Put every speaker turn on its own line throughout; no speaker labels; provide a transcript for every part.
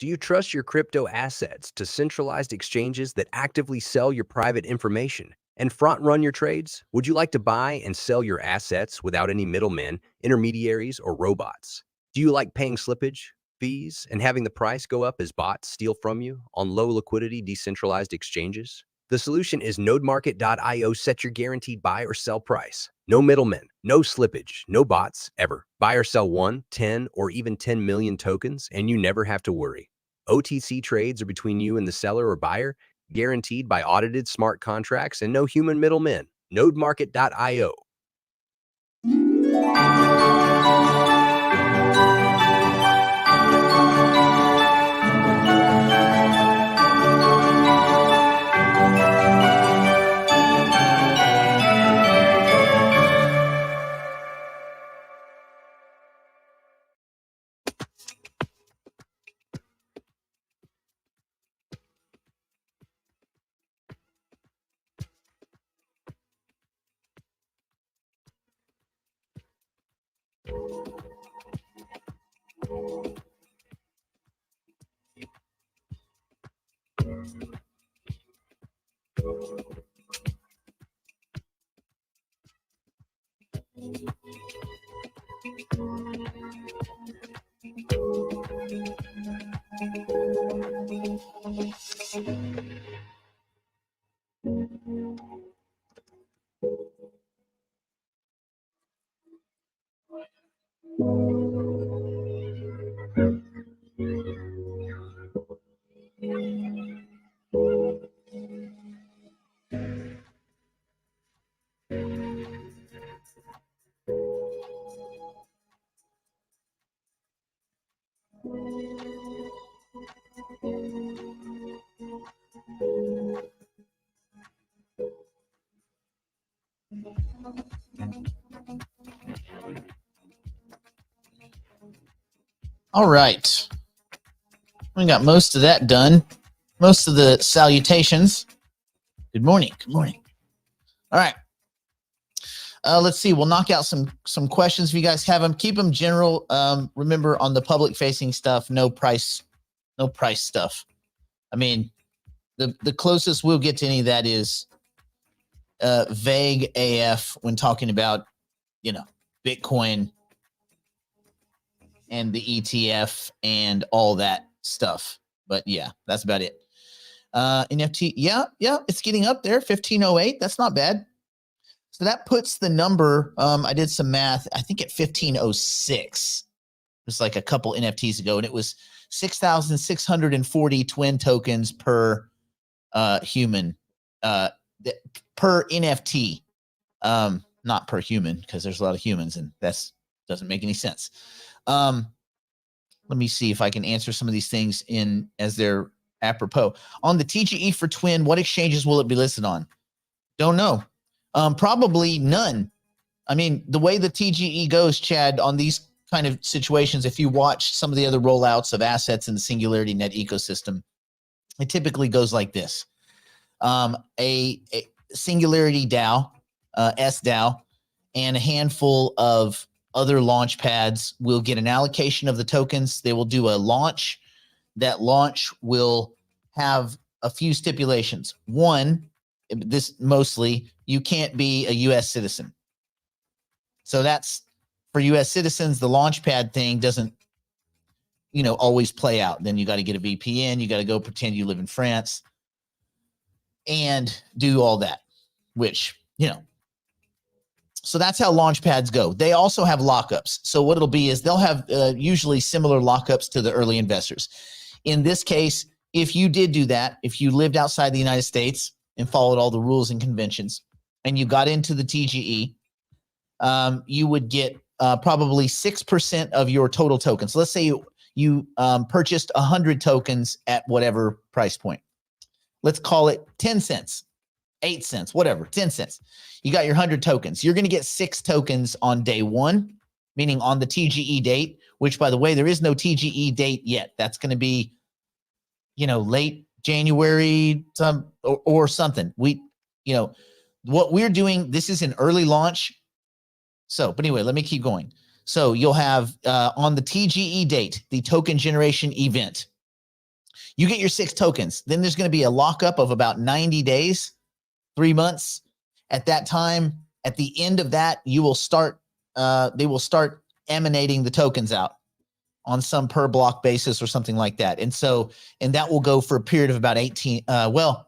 Do you trust your crypto assets to centralized exchanges that actively sell your private information and front run your trades? Would you like to buy and sell your assets without any middlemen, intermediaries, or robots? Do you like paying slippage, fees, and having the price go up as bots steal from you on low liquidity decentralized exchanges? The solution is nodemarket.io. Set your guaranteed buy or sell price. No middlemen, no slippage, no bots, ever. Buy or sell 1, 10, or even 10 million tokens, and you never have to worry. OTC trades are between you and the seller or buyer, guaranteed by audited smart contracts and no human middlemen. Nodemarket.io.
All right. We got most of that done. Most of the salutations. Good morning. Good morning. All right. Let's see. We'll knock out some questions if you guys have them. Keep them general. Remember, on the public facing stuff, no price stuff. I mean, the closest we'll get to any of that is vague AF when talking about, Bitcoin and the ETF and all that stuff. But yeah, that's about it. NFT, yeah, it's getting up there, 1508. That's not bad. So that puts the number, I did some math, I think at 1506. It was like a couple NFTs ago, and it was 6,640 twin tokens per human, per NFT, not per human, because there's a lot of humans, and that doesn't make any sense. Let me see if I can answer some of these things as they're apropos. On the TGE for Twin, what exchanges will it be listed on? Don't know. Probably none. I mean, the way the TGE goes, Chad, on these kind of situations, if you watch some of the other rollouts of assets in the Singularity Net ecosystem, it typically goes like this. A Singularity DAO, SDAO, and a handful of other launch pads will get an allocation of the tokens. They will do a launch. That launch will have a few stipulations. One, this mostly, you can't be a U.S. citizen. So that's for U.S. citizens. The launchpad thing doesn't, always play out. Then you got to get a VPN. You got to go pretend you live in France and do all that, which, so that's how launch pads go. They also have lockups. So what it'll be is they'll have usually similar lockups to the early investors. In this case, if you did do that, if you lived outside the United States and followed all the rules and conventions, and you got into the TGE, you would get probably 6% of your total tokens. So let's say you purchased 100 tokens at whatever price point. Let's call it 10 cents, 8 cents, whatever, 10 cents. You got your 100 tokens. You're going to get 6 tokens on day one, meaning on the TGE date, which, by the way, there is no TGE date yet. That's going to be, late January or something. What we're doing, this is an early launch. So, but anyway, let me keep going. So you'll have on the TGE date, the token generation event. You get your 6 tokens. Then there's going to be a lockup of about 90 days, 3 months. At that time, at the end of that, you will start, they will start emanating the tokens out on some per block basis or something like that. And so, and that will go for a period of about 18, well,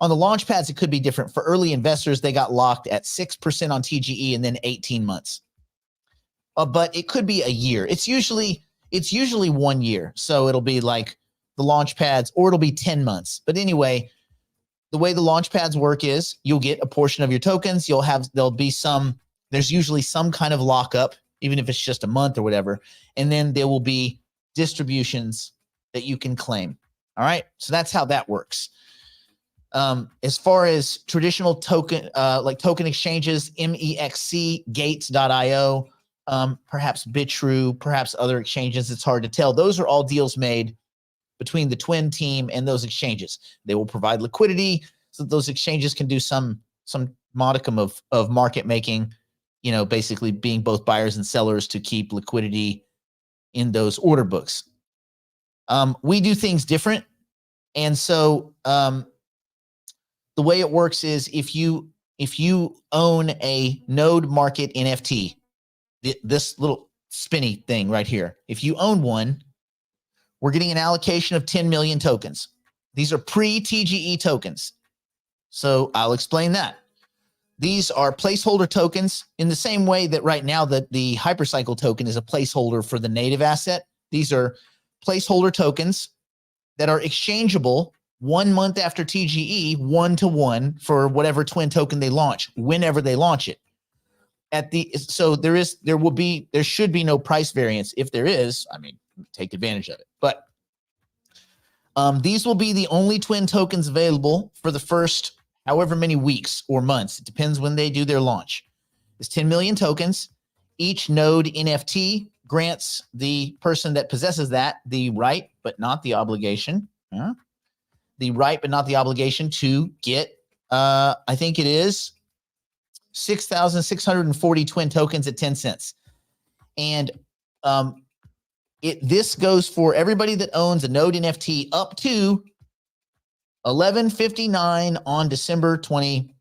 on the launch pads, it could be different. For early investors, they got locked at 6% on TGE and then 18 months. But it could be a year. It's usually 1 year. So it'll be like the launch pads, or it'll be 10 months. But anyway, the way the launch pads work is you'll get a portion of your tokens. There's usually some kind of lockup, even if it's just a month or whatever. And then there will be distributions that you can claim. All right. So that's how that works. As far as traditional token, like token exchanges, MEXC, gates.io, perhaps Bitrue, perhaps other exchanges, it's hard to tell. Those are all deals made between the Twin team and those exchanges. They will provide liquidity so that those exchanges can do some modicum of market making, basically being both buyers and sellers to keep liquidity in those order books. We do things different. And so, the way it works is if you own a node market NFT, this little spinny thing right here, if you own one, we're getting an allocation of 10 million tokens. These are pre-TGE tokens. So I'll explain that. These are placeholder tokens in the same way that right now that the hypercycle token is a placeholder for the native asset. These are placeholder tokens that are exchangeable 1 month after TGE, 1-to-1 for whatever twin token they launch, whenever they launch it. So there should be no price variance. If there is, take advantage of it. But these will be the only twin tokens available for the first however many weeks or months. It depends when they do their launch. It's 10 million tokens. Each node NFT grants the person that possesses that the right, but not the obligation. The right, but not the obligation to get, I think it is 6,640 twin tokens at 10 cents. And this goes for everybody that owns a node NFT up to 11:59 on December 24th.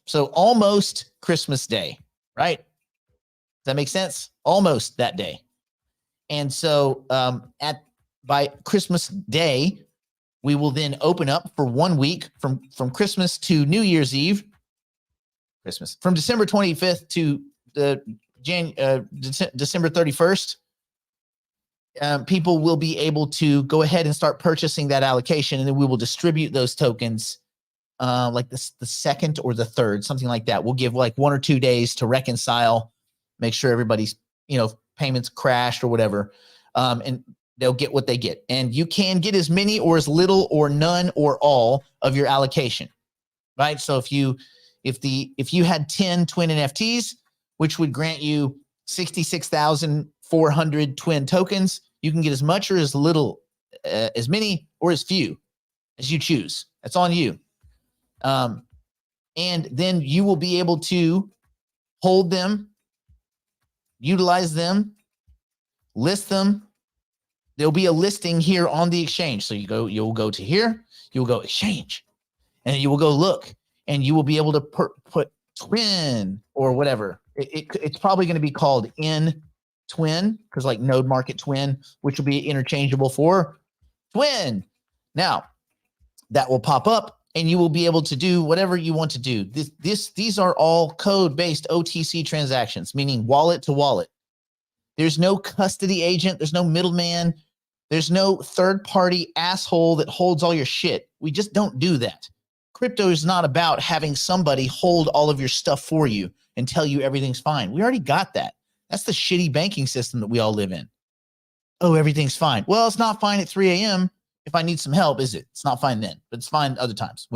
So almost Christmas Day, right? Does that make sense? Almost that day. And so by Christmas Day, we will then open up for 1 week from Christmas to New Year's Eve. From December 25th to December 31st. People will be able to go ahead and start purchasing that allocation, and then we will distribute those tokens like the second or the third, something like that. We'll give like 1 or 2 days to reconcile, make sure everybody's payments crashed or whatever, and they'll get what they get. And you can get as many or as little or none or all of your allocation, right? So if you had 10 twin NFTs, which would grant you 66,400 twin tokens, you can get as much or as little, as many or as few as you choose. That's on you. And then you will be able to hold them, utilize them, list them. There'll be a listing here on the exchange. So you'll go to here, you'll go exchange, and you will go look, and you will be able to put twin or whatever. It's probably going to be called in twin, because like node market twin, which will be interchangeable for twin. Now that will pop up, and you will be able to do whatever you want to do. These are all code-based OTC transactions, meaning wallet to wallet. There's no custody agent. There's no middleman. There's no third-party asshole that holds all your shit. We just don't do that. Crypto is not about having somebody hold all of your stuff for you and tell you everything's fine. We already got that. That's the shitty banking system that we all live in. Oh, everything's fine. Well, it's not fine at 3 a.m. if I need some help, is it? It's not fine then, but it's fine other times.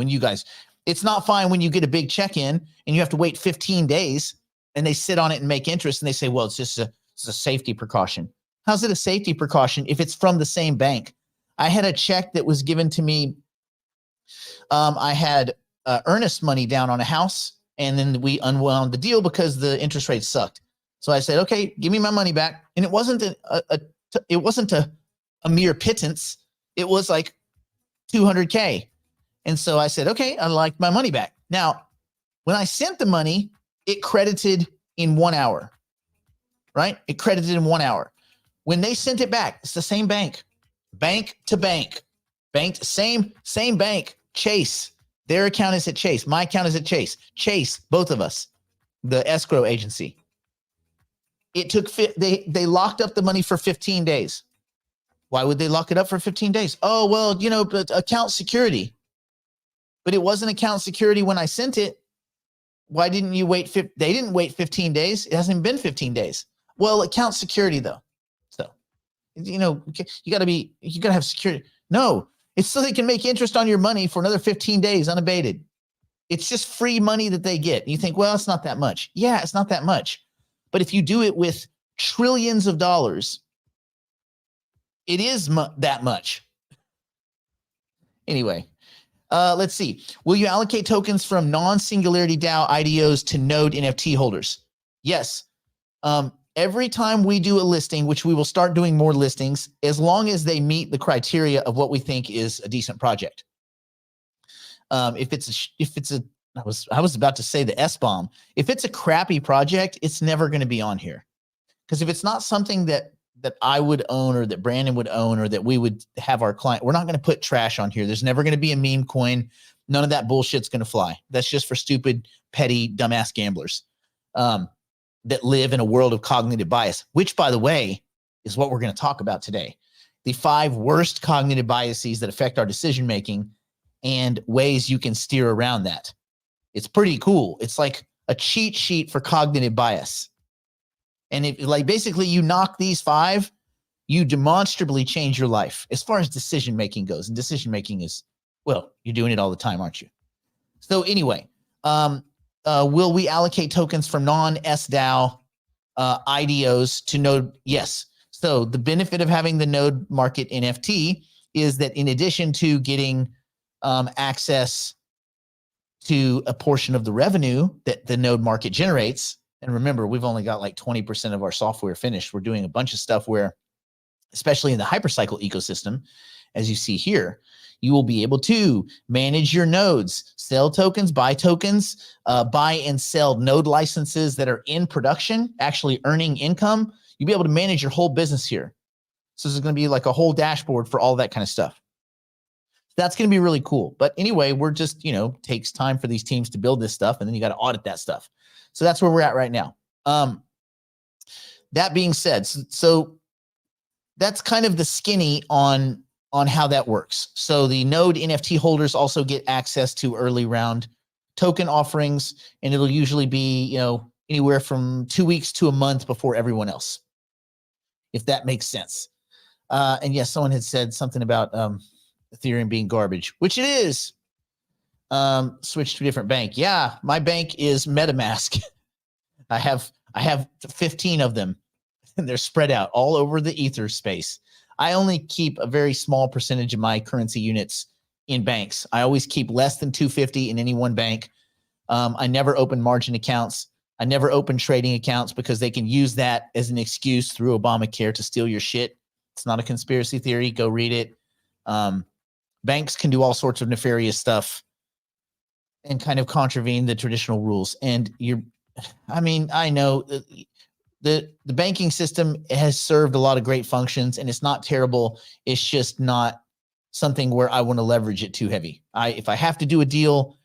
It's not fine when you get a big check-in and you have to wait 15 days and they sit on it and make interest and they say, well, it's just a safety precaution. How's it a safety precaution if it's from the same bank? I had a check that was given to me. I had earnest money down on a house, and then we unwound the deal because the interest rate sucked. So I said, okay, give me my money back. And it wasn't a mere pittance. it was like 200K. And so I said, okay, I'd like my money back. Now, when I sent the money, it credited in 1 hour, right? It credited in 1 hour. When they sent it back, it's the same bank, bank to bank, same bank, Chase. Their account is at Chase. My account is at Chase. Chase, both of us, the escrow agency. It took, they locked up the money for 15 days. Why would they lock it up for 15 days? Oh, well, account security. But it wasn't account security when I sent it. Why didn't you wait? They didn't wait 15 days. It hasn't been 15 days. Well, account security though. So, you gotta have security. No, it's so they can make interest on your money for another 15 days unabated. It's just free money that they get. You think, well, it's not that much. Yeah, it's not that much. But if you do it with trillions of dollars, it is that much. Anyway, let's see. Will you allocate tokens from non-Singularity DAO IDOs to node NFT holders? Yes. Every time we do a listing, which we will start doing more listings, as long as they meet the criteria of what we think is a decent project. I was about to say the S-bomb. If it's a crappy project, it's never going to be on here. Because if it's not something that I would own or that Brandon would own or that we would have our client, we're not going to put trash on here. There's never going to be a meme coin. None of that bullshit's going to fly. That's just for stupid, petty, dumbass gamblers that live in a world of cognitive bias, which, by the way, is what we're going to talk about today. The 5 worst cognitive biases that affect our decision-making and ways you can steer around that. It's pretty cool. It's like a cheat sheet for cognitive bias. And if basically you knock these 5, you demonstrably change your life as far as decision-making goes. And decision-making is, well, you're doing it all the time, aren't you? So anyway, will we allocate tokens from non-SDAO IDOs to node? Yes. So the benefit of having the node market NFT is that in addition to getting access to a portion of the revenue that the node market generates, and remember, we've only got like 20% of our software finished. We're doing a bunch of stuff where, especially in the hypercycle ecosystem, as you see here, you will be able to manage your nodes, sell tokens, buy tokens, buy and sell node licenses that are in production, actually earning income. You'll be able to manage your whole business here. So this is going to be like a whole dashboard for all that kind of stuff. That's going to be really cool. But anyway, we're just, takes time for these teams to build this stuff, and then you got to audit that stuff. So that's where we're at right now. That being said, so that's kind of the skinny on how that works. So the node NFT holders also get access to early round token offerings, and it'll usually be, anywhere from 2 weeks to a month before everyone else, if that makes sense. And yes, someone had said something about Ethereum being garbage, which it is. Switch to a different bank. Yeah, my bank is MetaMask. I have 15 of them, and they're spread out all over the ether space. I only keep a very small percentage of my currency units in banks. I always keep less than 250 in any one bank. I never open margin accounts. I never open trading accounts because they can use that as an excuse through Obamacare to steal your shit. It's not a conspiracy theory. Go read it. Banks can do all sorts of nefarious stuff and kind of contravene the traditional rules. And I know the banking system has served a lot of great functions, and it's not terrible. It's just not something where I want to leverage it too heavy. If I have to do a deal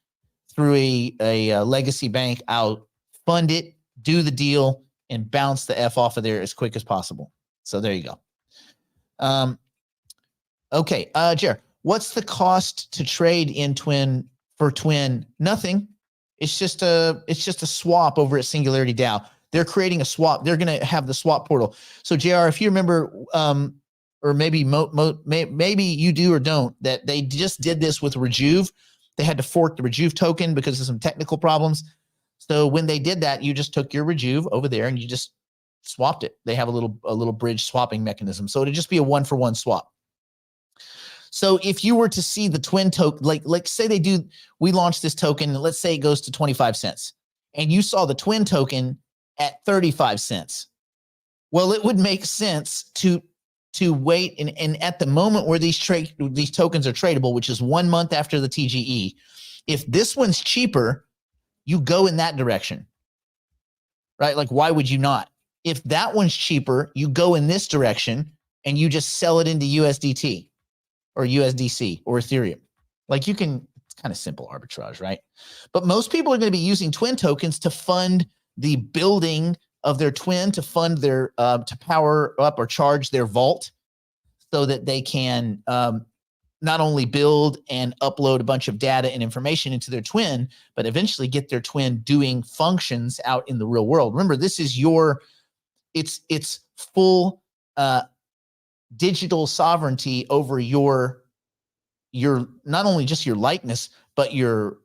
through a legacy bank, I'll fund it, do the deal, and bounce the F off of there as quick as possible. So there you go. Okay, Jer, what's the cost to trade in Twin for Twin? Nothing. It's just a swap over at Singularity DAO. They're creating a swap. They're going to have the swap portal. So JR, if you remember, or maybe maybe you do or don't, that they just did this with Rejuve. They had to fork the Rejuve token because of some technical problems. So when they did that, you just took your Rejuve over there and you just swapped it. They have a little bridge swapping mechanism. So it'd just be a 1-for-1 swap. So if you were to see the Twin token, like say we launched this token, and let's say it goes to 25 cents, and you saw the Twin token at 35 cents. Well, it would make sense to to wait. And at the moment where these tokens are tradable, which is 1 month after the TGE, if this one's cheaper, you go in that direction, right? Like, why would you not? If that one's cheaper, you go in this direction and you just sell it into USDT or USDC or Ethereum. Like, you can, it's kind of simple arbitrage, right? But most people are going to be using twin tokens to fund the building of their twin, to fund their, to power up or charge their vault so that they can not only build and upload a bunch of data and information into their twin, but eventually get their twin doing functions out in the real world. Remember, this is it's full digital sovereignty over your not only just your likeness, but your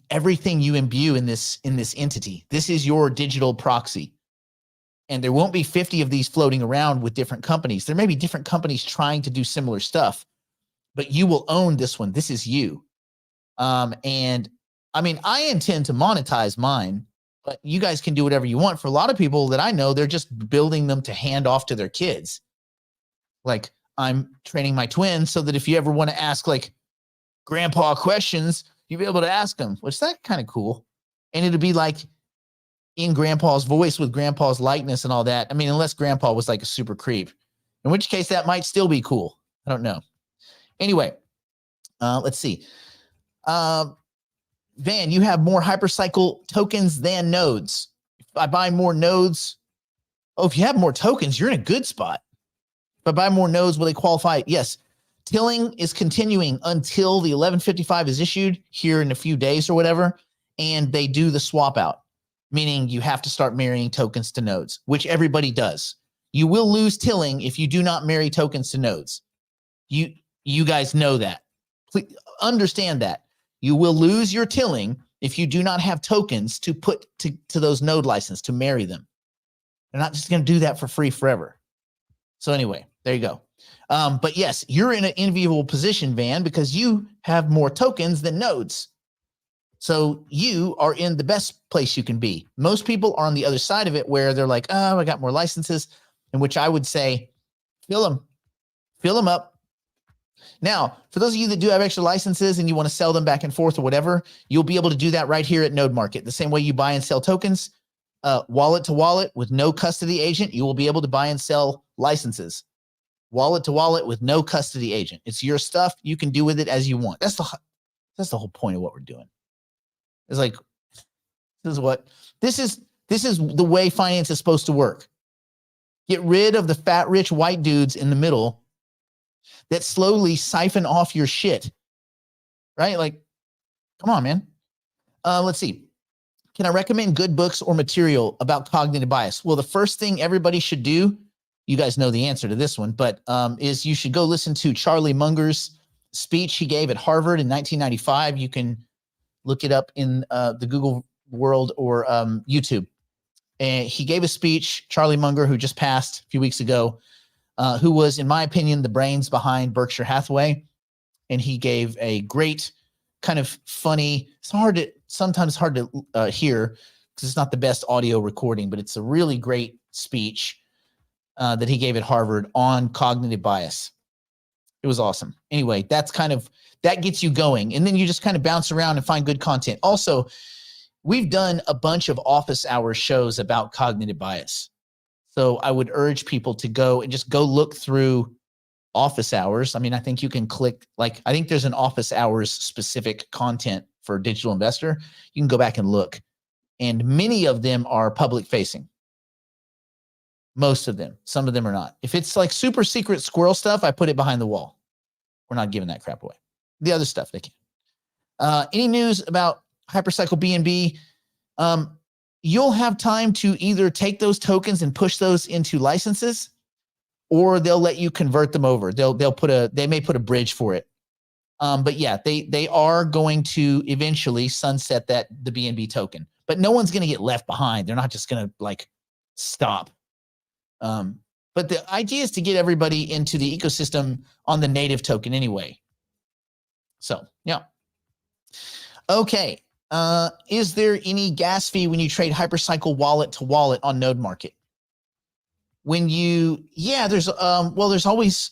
everything you imbue in this entity. This is your digital proxy. And there won't be 50 of these floating around with different companies. There may be different companies trying to do similar stuff, but you will own this one. This is you. And I intend to monetize mine, but you guys can do whatever you want. For a lot of people that I know, they're just building them to hand off to their kids. Like, I'm training my twin so that if you ever want to ask like grandpa questions, you'll be able to ask them, which is that kind of cool. And it'll be like in grandpa's voice with grandpa's likeness and all that. Unless grandpa was like a super creep, in which case that might still be cool. I don't know. Anyway, let's see. Van, you have more hypercycle tokens than nodes. If I buy more nodes, if you have more tokens, you're in a good spot. If I buy more nodes, will they qualify? Yes. Tilling is continuing until the 1155 is issued here in a few days or whatever, and they do the swap out, meaning you have to start marrying tokens to nodes, which everybody does. You will lose tilling if you do not marry tokens to nodes. You guys know that. Please understand that. You will lose your tilling if you do not have tokens to put to those node license to marry them. They're not just going to do that for free forever. So anyway, there you go. But yes, you're in an enviable position, Van, because you have more tokens than nodes. So you are in the best place you can be. Most people are on the other side of it where they're like, oh, I got more licenses, in which I would say, fill them up. Now, for those of you that do have extra licenses and you want to sell them back and forth or whatever, you'll be able to do that right here at Node Market. The same way you buy and sell tokens, wallet to wallet with no custody agent, you will be able to buy and sell licenses. Wallet to wallet with no custody agent. It's your stuff. You can do with it as you want. That's the whole point of what we're doing. It's like, this is the way finance is supposed to work. Get rid of the fat, rich white dudes in the middle that slowly siphon off your shit, right? Like, come on, man. Let's see. Can I recommend good books or material about cognitive bias? Well, the first thing everybody should do, you guys know the answer to this one, but is you should go listen to Charlie Munger's speech he gave at Harvard in 1995. You can look it up in the Google world or YouTube. And he gave a speech, Charlie Munger, who just passed a few weeks ago, who was, in my opinion, the brains behind Berkshire Hathaway. And he gave a great kind of funny, sometimes hard to hear because it's not the best audio recording, but it's a really great speech that he gave at Harvard on cognitive bias. It was awesome. Anyway, that gets you going. And then you just kind of bounce around and find good content. Also, we've done a bunch of office hours shows about cognitive bias. So I would urge people to go look through office hours. I think you can click, I think there's an office hours specific content for digital investor. You can go back and look. And many of them are public facing. Most of them. Some of them are not. If it's like super secret squirrel stuff, I put it behind the wall. We're not giving that crap away. The other stuff they can. Any news about Hypercycle BNB? You'll have time to either take those tokens and push those into licenses, or they'll let you convert them over. They may put a bridge for it. But yeah, they are going to eventually sunset the BNB token, but no one's going to get left behind. They're not just going to stop. But the idea is to get everybody into the ecosystem on the native token anyway. So yeah. Okay. Is there any gas fee when you trade Hypercycle wallet to wallet on Node Market? when you, yeah, there's there's always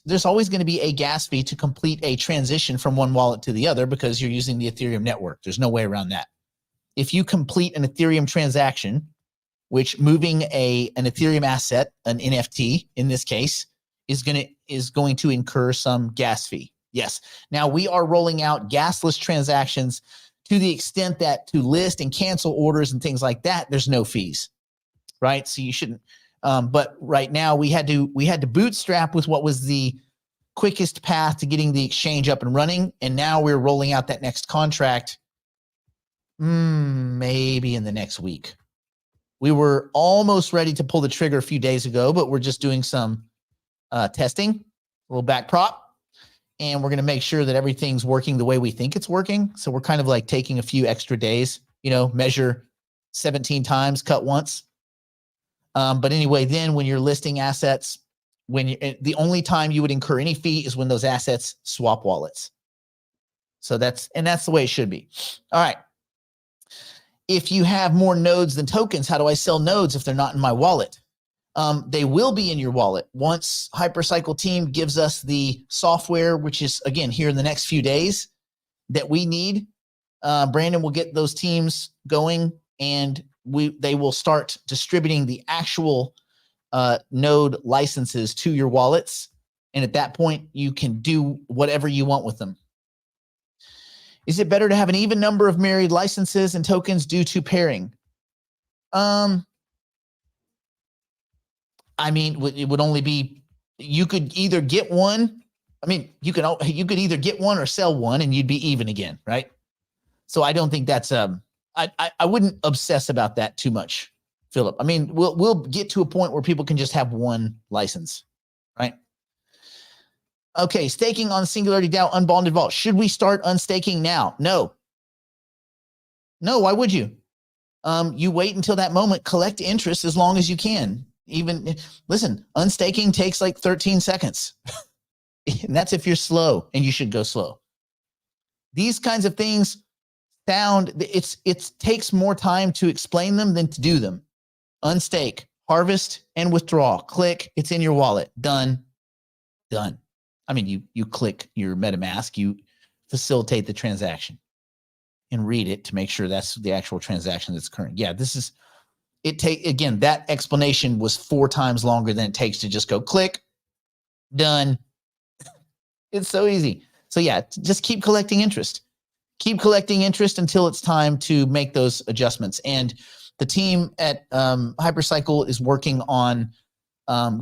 going to be a gas fee to complete a transition from one wallet to the other because you're using the Ethereum network. There's no way around that. If you complete an Ethereum transaction, which moving an Ethereum asset, an NFT in this case, is going to incur some gas fee. Yes. Now we are rolling out gasless transactions to the extent that to list and cancel orders and things like that, there's no fees, right? So you shouldn't. But right now we had to bootstrap with what was the quickest path to getting the exchange up and running, and now we're rolling out that next contract, maybe in the next week. We were almost ready to pull the trigger a few days ago, but we're just doing some testing, a little back prop, and we're going to make sure that everything's working the way we think it's working. So we're kind of like taking a few extra days, measure 17 times, cut once. But anyway, then when you're listing assets, the only time you would incur any fee is when those assets swap wallets. So that's the way it should be. All right. If you have more nodes than tokens, how do I sell nodes if they're not in my wallet? They will be in your wallet once Hypercycle team gives us the software, which is, again, here in the next few days that we need. Brandon will get those teams going, and they will start distributing the actual node licenses to your wallets. And at that point, you can do whatever you want with them. Is it better to have an even number of married licenses and tokens due to pairing? I mean, it would only be, you could either get one. I mean, you could either get one or sell one and you'd be even again, right? So I don't think that's, I wouldn't obsess about that too much, Philip. I mean, we'll get to a point where people can just have one license, right? Okay, staking on Singularity DAO unbonded vault. Should we start unstaking now? No. No, why would you? You wait until that moment, collect interest as long as you can. Listen, unstaking takes like 13 seconds. And that's if you're slow, and you should go slow. These kinds of things it takes more time to explain them than to do them. Unstake, harvest, and withdraw. Click, it's in your wallet. Done. I mean, you click your MetaMask, you facilitate the transaction and read it to make sure that's the actual transaction that's occurring. Yeah, again, that explanation was 4 times longer than it takes to just go click, done. It's so easy. So yeah, just keep collecting interest. Keep collecting interest until it's time to make those adjustments. And the team at Hypercycle is working on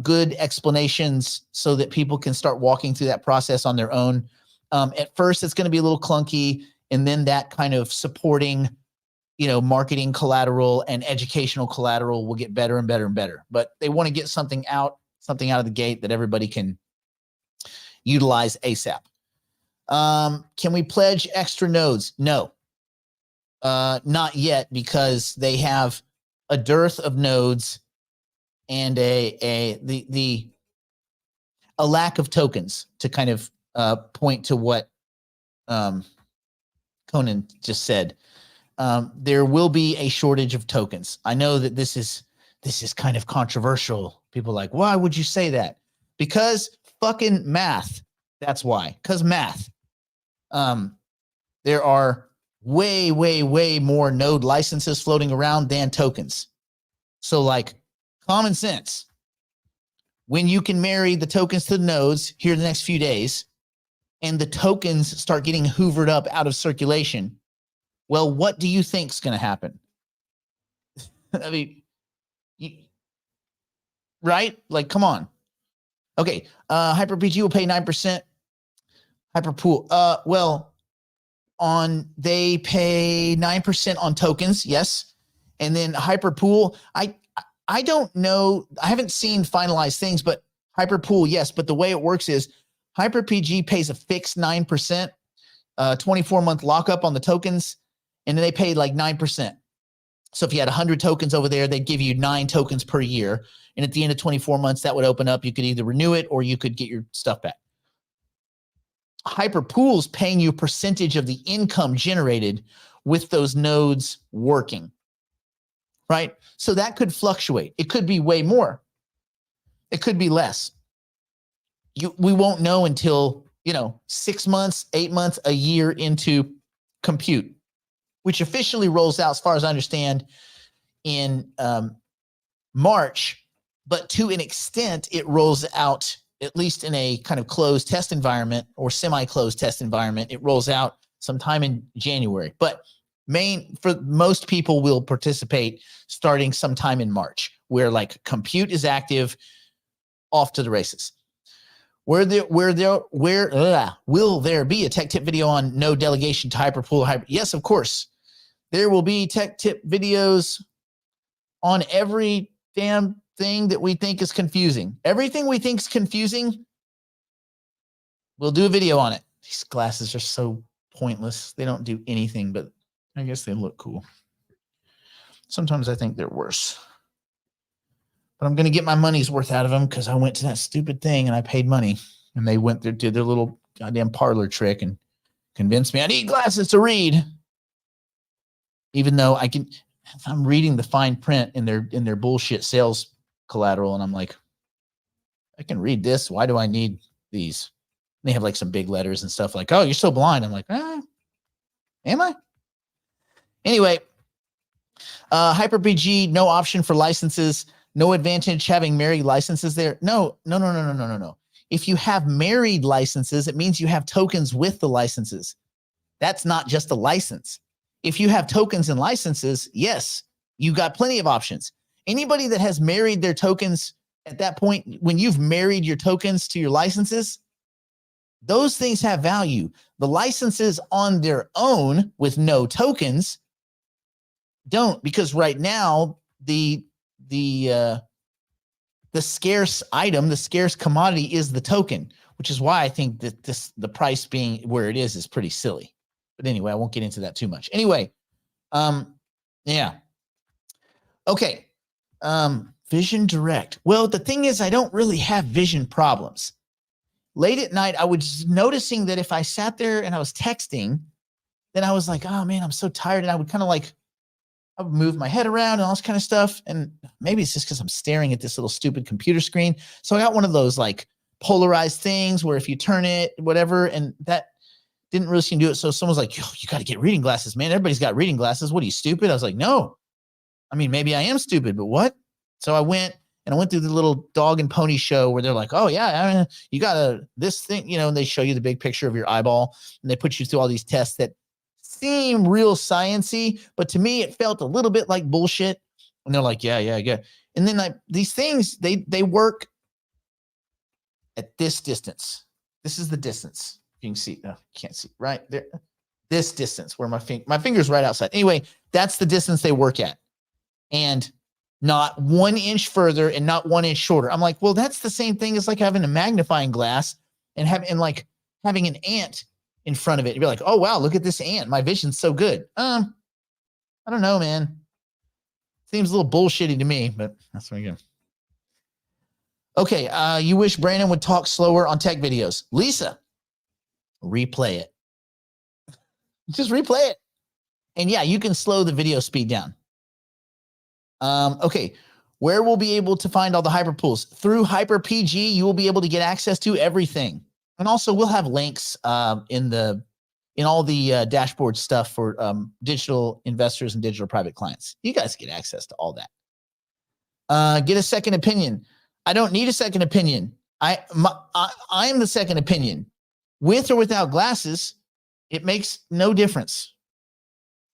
good explanations so that people can start walking through that process on their own. At first, it's going to be a little clunky, and then that kind of supporting, marketing collateral and educational collateral will get better and better and better. But they want to get something out of the gate that everybody can utilize ASAP. Can we pledge extra nodes? No, not yet, because they have a dearth of nodes and a lack of tokens to kind of point to what Conan just said. There will be a shortage of tokens. I know that this is kind of controversial. People are like, why would you say that? Because fucking math. That's why. Because math. There are way, way, way more node licenses floating around than tokens. So like common sense. When you can marry the tokens to the nodes here in the next few days, and the tokens start getting hoovered up out of circulation, well, what do you think is going to happen? I mean, right? Like, come on. Okay, HyperPG will pay 9%. Hyperpool, well, they pay 9% on tokens, yes. And then Hyperpool, I don't know, I haven't seen finalized things, but Hyperpool, yes. But the way it works is HyperPG pays a fixed 9%, 24-month lockup on the tokens, and then they pay like 9%. So if you had 100 tokens over there, they'd give you 9 tokens per year. And at the end of 24 months, that would open up. You could either renew it or you could get your stuff back. Hyperpool's paying you a percentage of the income generated with those nodes working, right? So that could fluctuate. It could be way more. It could be less. We won't know until, 6 months, 8 months, a year into compute, which officially rolls out, as far as I understand, in March. But to an extent, it rolls out, at least in a kind of closed test environment or semi-closed test environment. It rolls out sometime in January. But for most people will participate starting sometime in March, where like compute is active, off to the races. Will there be a tech tip video on no delegation to hyperpool? Yes, of course. There will be tech tip videos on every damn thing that we think is confusing. Everything we think is confusing, we'll do a video on it. These glasses are so pointless. They don't do anything, but I guess they look cool. Sometimes I think they're worse. But I'm going to get my money's worth out of them because I went to that stupid thing and I paid money. And they went there, did their little goddamn parlor trick and convinced me I need glasses to read. Even though I'm reading the fine print in their bullshit sales collateral, and I'm like, I can read this. Why do I need these? And they have like some big letters and stuff like, oh, you're so blind. I'm like, am I? Anyway, HyperPG, no option for licenses. No advantage having married licenses there. No. If you have married licenses, it means you have tokens with the licenses. That's not just a license. If you have tokens and licenses, yes, you got plenty of options. Anybody that has married their tokens at that point, when you've married your tokens to your licenses, those things have value. The licenses on their own with no tokens don't, because right now the scarce item, the scarce commodity is the token, which is why I think that the price being where it is pretty silly. But anyway, I won't get into that too much. Anyway, yeah. Okay. Vision Direct. Well, the thing is, I don't really have vision problems. Late at night, I was noticing that if I sat there and I was texting, then I was like, oh man, I'm so tired. And I would kind of like, I would move my head around and all this kind of stuff. And maybe it's just because I'm staring at this little stupid computer screen. So I got one of those like polarized things where if you turn it, whatever, and that didn't really seem to do it. So someone's like, yo, you got to get reading glasses, man. Everybody's got reading glasses. What are you, stupid? I was like, no. I mean, maybe I am stupid, but what? So I went through the little dog and pony show where they're like, oh yeah, I mean, you got this thing, and they show you the big picture of your eyeball and they put you through all these tests that seem real sciencey, but to me, it felt a little bit like bullshit. And they're like, yeah. And then these things, they work at this distance. This is the distance. You can see, can't see right there. This distance where my finger's right outside. Anyway, that's the distance they work at. And not 1 inch further and not 1 inch shorter. I'm like, well, that's the same thing as like having a magnifying glass and having an ant in front of it. You'd be like, oh wow, look at this ant. My vision's so good. I don't know, man. Seems a little bullshitty to me, but that's what I go. Okay, you wish Brandon would talk slower on tech videos. Lisa, replay it. Just replay it. And yeah, you can slow the video speed down. Okay, where we'll be able to find all the hyperpools. Through HyperPG, you will be able to get access to everything. And also we'll have links in all the dashboard stuff for digital investors and digital private clients. You guys get access to all that. Get a second opinion. I don't need a second opinion. I am the second opinion. With or without glasses, it makes no difference.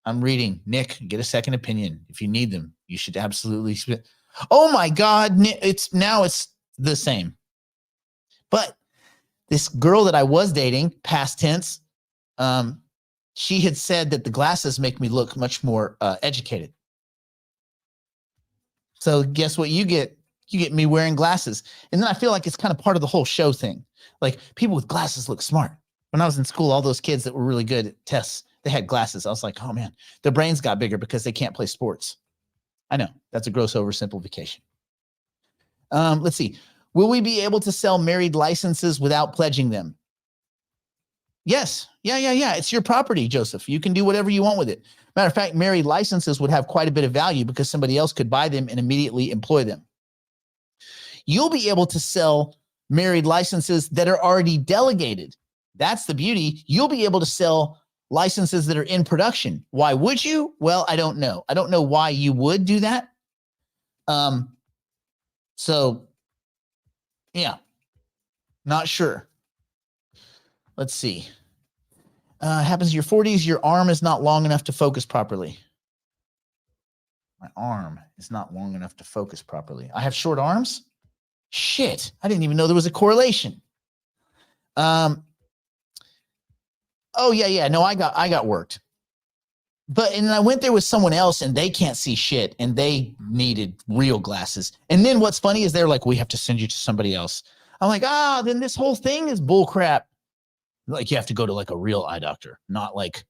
I'm reading. Nick, get a second opinion. If you need them, you should absolutely. Oh my God. It's the same. But this girl that I was dating, past tense, she had said that the glasses make me look much more educated. So guess what you get? You get me wearing glasses. And then I feel like it's kind of part of the whole show thing. Like people with glasses look smart. When I was in school, all those kids that were really good at tests, they had glasses. I was like, oh man, their brains got bigger because they can't play sports. I know that's a gross oversimplification. Let's see. Will we be able to sell married licenses without pledging them? Yes. Yeah. It's your property, Joseph. You can do whatever you want with it. Matter of fact, married licenses would have quite a bit of value because somebody else could buy them and immediately employ them. you'll be able to sell married licenses that are already delegated. That's the beauty. You'll be able to sell licenses that are in production. Why would you? Well, I don't know. I don't know why you would do that. So yeah, not sure. Let's see. Happens in your 40s, your arm is not long enough to focus properly. My arm is not long enough to focus properly. I have short arms? Shit, I didn't even know there was a correlation. Oh yeah. No, I got worked. And I went there with someone else and they can't see shit and they needed real glasses. And then what's funny is they're like, we have to send you to somebody else. I'm like, then this whole thing is bull crap. Like you have to go to like a real eye doctor, not like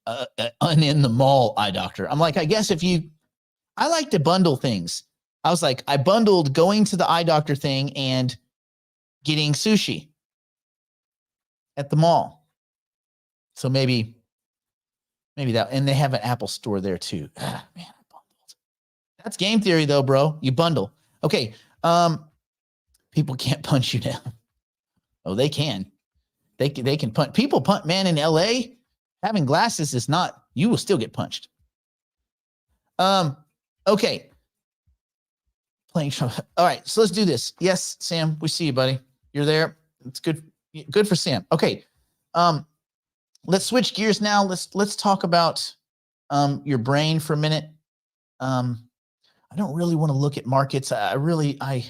an in the mall eye doctor. I'm like, I guess I like to bundle things. I was like, I bundled going to the eye doctor thing and getting sushi at the mall. So maybe that, and they have an Apple store there too. Man, I bundled. That's game theory though, bro. You bundle. Okay. People can't punch you now. Oh, they can. They can punch. People punt, man, in LA. Having glasses is not, you will still get punched. Okay. Playing Trump. All right, so let's do this. Yes, Sam, we see you, buddy. You're there. It's good. Good for Sam. Okay. Let's switch gears now. Let's talk about your brain for a minute. I don't really want to look at markets. I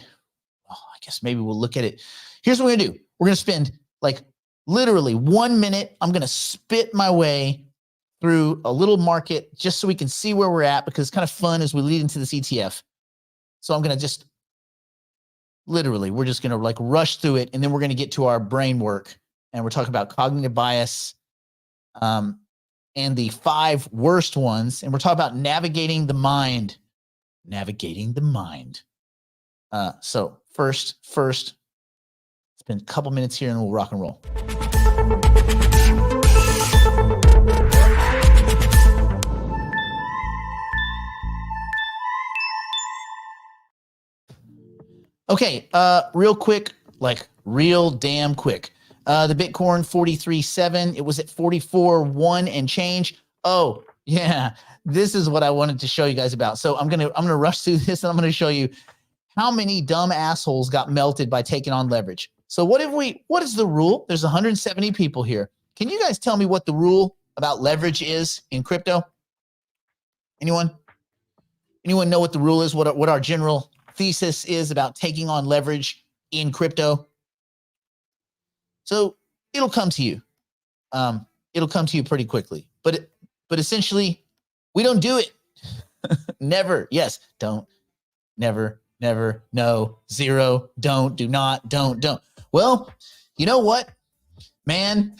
guess maybe we'll look at it. Here's what we're gonna do. We're gonna spend like literally 1 minute. I'm gonna spit my way through a little market just so we can see where we're at, because it's kind of fun as we lead into this ETF. So I'm gonna just literally, we're just gonna like rush through it, and then we're gonna get to our brain work, and we're talking about cognitive bias, and the 5 worst ones, and we're talking about navigating the mind. So first, spend a couple minutes here and we'll rock and roll. Okay, real quick, like real damn quick. The Bitcoin 43.7, it was at 44.1 and change. Oh, yeah. This is what I wanted to show you guys about. So I'm gonna rush through this, and I'm gonna show you how many dumb assholes got melted by taking on leverage. So what is the rule? There's 170 people here. Can you guys tell me what the rule about leverage is in crypto? Anyone know what the rule is? What our general thesis is about taking on leverage in crypto? So it'll come to you. It'll come to you pretty quickly. But essentially, we don't do it. Never. Yes. Don't. Never. Never. No. Zero. Don't. Do not. Don't. Well, you know what, man?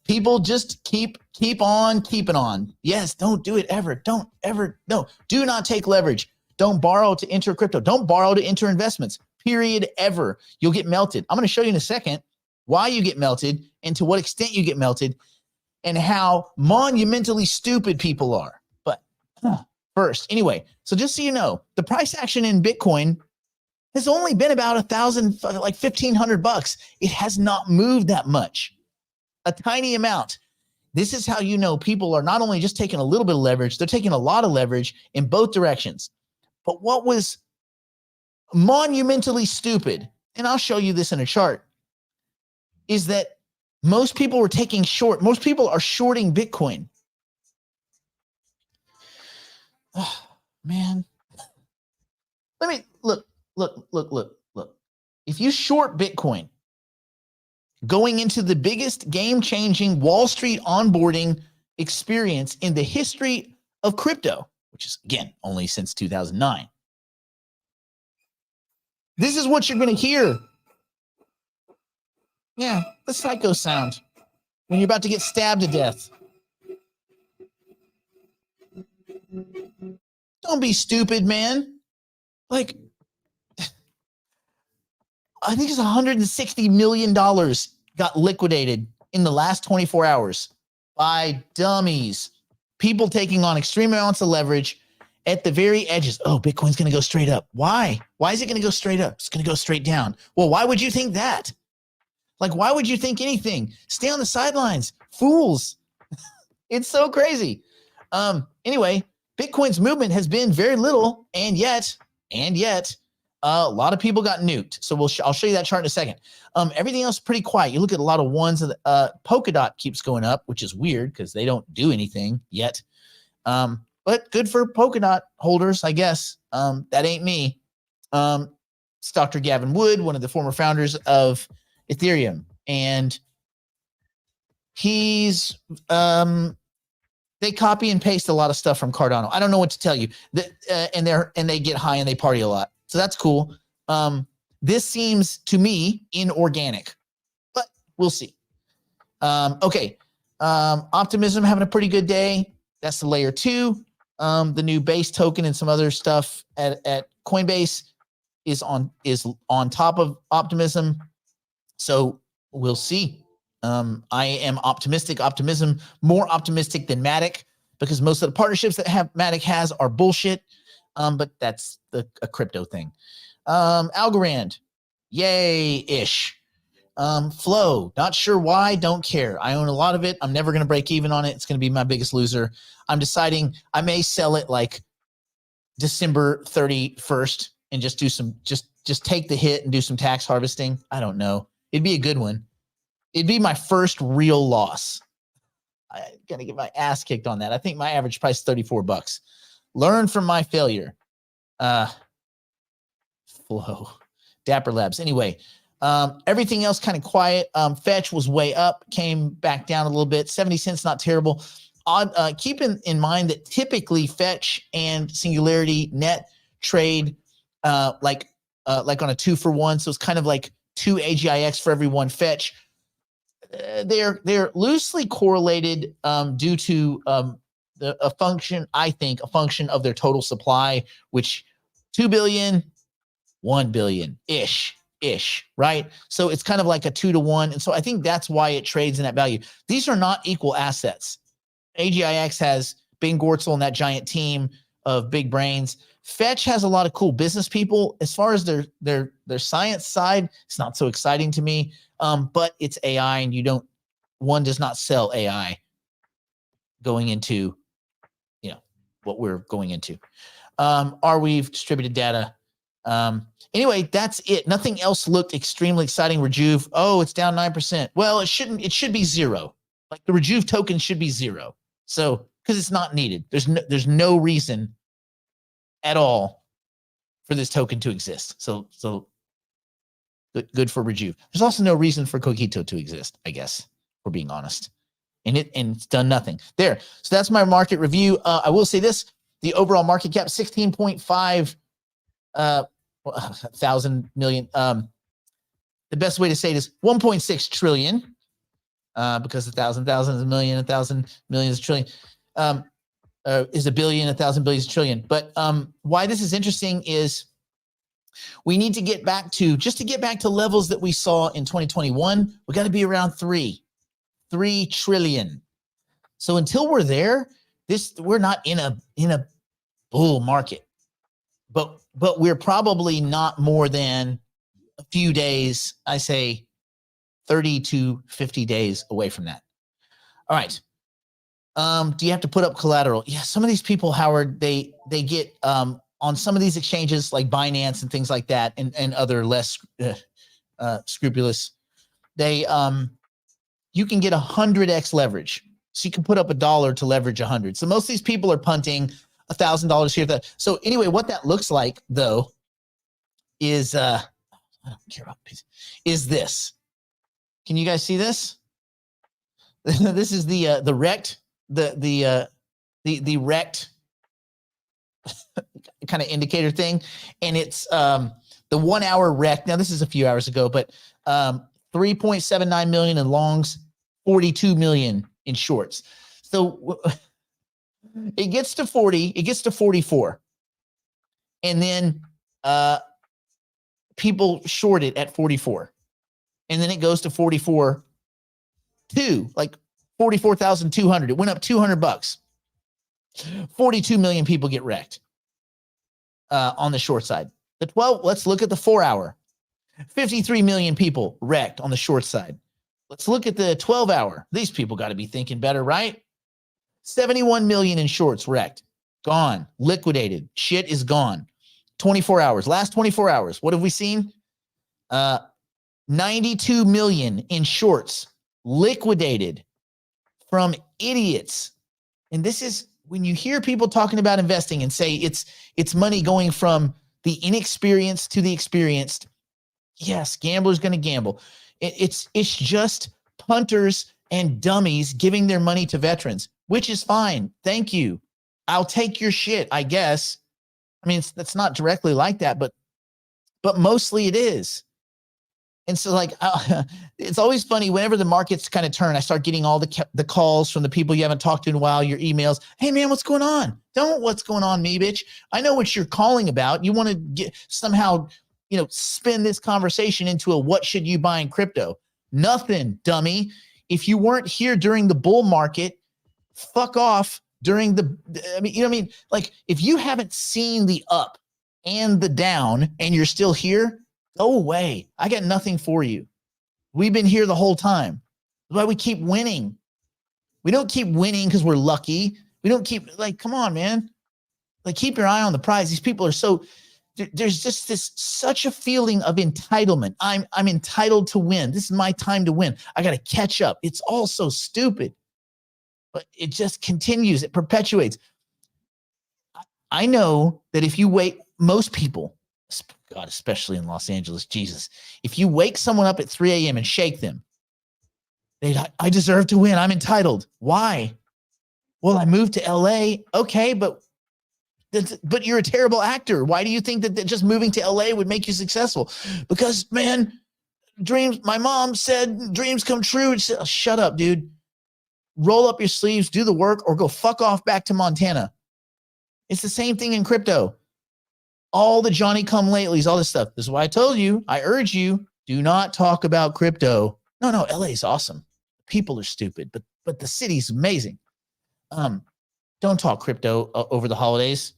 People just keep on keeping on. Yes. Don't do it ever. Don't ever. No. Do not take leverage. Don't borrow to enter crypto. Don't borrow to enter investments. Period. Ever. You'll get melted. I'm going to show you in a second why you get melted and to what extent you get melted and how monumentally stupid people are. But first, anyway, so just so you know, the price action in Bitcoin has only been about 1,000, like $1,500. It has not moved that much, a tiny amount. This is how you know people are not only just taking a little bit of leverage, they're taking a lot of leverage in both directions. But what was monumentally stupid, and I'll show you this in a chart, is that most people were taking short. Most people are shorting Bitcoin. Oh, man. Let me look. If you short Bitcoin going into the biggest game-changing Wall Street onboarding experience in the history of crypto, which is, again, only since 2009, this is what you're going to hear. Yeah, the psycho sound when you're about to get stabbed to death. Don't be stupid, man. Like, I think it's $160 million got liquidated in the last 24 hours by dummies, people taking on extreme amounts of leverage at the very edges. Oh, Bitcoin's going to go straight up. Why? Why is it going to go straight up? It's going to go straight down. Well, why would you think that? Like, why would you think anything? Stay on the sidelines. Fools. It's so crazy. Anyway, Bitcoin's movement has been very little, and yet, a lot of people got nuked. So I'll show you that chart in a second. Everything else is pretty quiet. You look at a lot of ones. Polkadot keeps going up, which is weird because they don't do anything yet. But good for Polkadot holders, I guess. That ain't me. It's Dr. Gavin Wood, one of the former founders of Ethereum, and he's they copy and paste a lot of stuff from Cardano. I don't know what to tell you. And they get high and they party a lot. So that's cool. This seems to me inorganic, but we'll see. Okay. Optimism having a pretty good day. That's the layer 2. The new base token and some other stuff at Coinbase is on top of Optimism. So we'll see. I am optimistic. Optimism more optimistic than Matic, because most of the partnerships that Matic has are bullshit. But that's a crypto thing. Algorand, yay-ish. Flow, not sure why, don't care. I own a lot of it. I'm never going to break even on it. It's going to be my biggest loser. I'm deciding I may sell it like December 31st and just do some, just take the hit and do some tax harvesting. I don't know. It'd be a good one. It'd be my first real loss. I got to get my ass kicked on that. I think my average price is $34. Learn from my failure. Flow. Dapper Labs. Anyway, everything else kind of quiet. Fetch was way up, came back down a little bit. 70 cents, not terrible. Keep in mind that typically Fetch and Singularity Net trade like on a 2-for-1. So it's kind of like 2 AGIX for every 1 Fetch. They're loosely correlated due to a function, I think, a function of their total supply, which 2 billion, 1 billion ish, right? So it's kind of like a 2-to-1. And so I think that's why it trades in that value. These are not equal assets. AGIX has Bing Gortzel and that giant team of big brains. Fetch has a lot of cool business people. As far as their science side, it's not so exciting to me. But it's AI, and one does not sell AI going into, what we're going into. We've distributed data. Anyway, that's it. Nothing else looked extremely exciting. Rejuve, it's down 9%. Well, it should be 0. Like the Rejuve token should be 0. So, because it's not needed. There's no reason at all for this token to exist. So good for Rejuve. There's also no reason for Coquito to exist, I guess, if we're being honest. And it's done nothing. There. So that's my market review. I will say this, the overall market cap, 16.5 thousand million. The best way to say it is 1.6 trillion, because 1,000 is a million, 1,000 million is a trillion, is a billion, 1,000 billion is a trillion. But why this is interesting is we need to get back to levels that we saw in 2021. We got to be around 3 trillion. So until we're there, we're not in a bull market, but we're probably not more than a few days, I say 30 to 50 days away from that. All right. Do you have to put up collateral? Yeah. Some of these people, Howard, they get, on some of these exchanges like Binance and things like that, and other less scrupulous, you can get 100x leverage. So you can put up $1 to leverage 100. So most of these people are punting $1,000 here. So anyway, what that looks like though is, I don't care about this, is this. Can you guys see this? This is the wrecked, the wrecked kind of indicator thing. And it's the 1 hour wreck. Now this is a few hours ago, but 3.79 million in longs, 42 million in shorts. So it gets to 40, it gets to 44. And then people short it at 44. And then it goes to 44, like 44,200. It went up $200. 42 million people get wrecked. on the short side. The 12, let's look at the 4 hour. 53 million people wrecked on the short side. Let's look at the 12 hour. These people got to be thinking better, right? 71 million in shorts wrecked, gone, liquidated. Shit is gone. 24 hours. Last 24 hours. What have we seen? 92 million in shorts liquidated from idiots. And this is when you hear people talking about investing and say it's money going from the inexperienced to the experienced. Yes, gamblers going to gamble. It's just punters and dummies giving their money to veterans, which is fine. Thank you. I'll take your shit, I guess. I mean, that's not directly like that, but mostly it is. And so, like, it's always funny whenever the markets kind of turn. I start getting all the calls from the people you haven't talked to in a while. Your emails. Hey, man, what's going on? Don't what's going on, me, bitch. I know what you're calling about. You want to get somehow, spin this conversation into a what should you buy in crypto? Nothing, dummy. If you weren't here during the bull market, fuck off during the. I mean, you know what I mean? Like, if you haven't seen the up and the down, and you're still here. Go away. I got nothing for you. We've been here the whole time. That's why we keep winning. We don't keep winning because we're lucky. We don't keep, like, come on, man. Like, keep your eye on the prize. These people are so, there's just such a feeling of entitlement. I'm entitled to win. This is my time to win. I got to catch up. It's all so stupid. But it just continues. It perpetuates. I know that if you wait, most people, God, especially in Los Angeles, Jesus, if you wake someone up at 3 a.m. and shake them, I deserve to win. I'm entitled. Why? Well, I moved to LA. Okay, but you're a terrible actor. Why do you think that just moving to LA would make you successful? Because, man, dreams, my mom said dreams come true. Shut up, dude. Roll up your sleeves, do the work, or go fuck off back to Montana. It's the same thing in crypto. All the Johnny come latelys, all this stuff. This is why I told you, I urge you, do not talk about crypto. No, LA is awesome. People are stupid, but the city's amazing. Don't talk crypto over the holidays.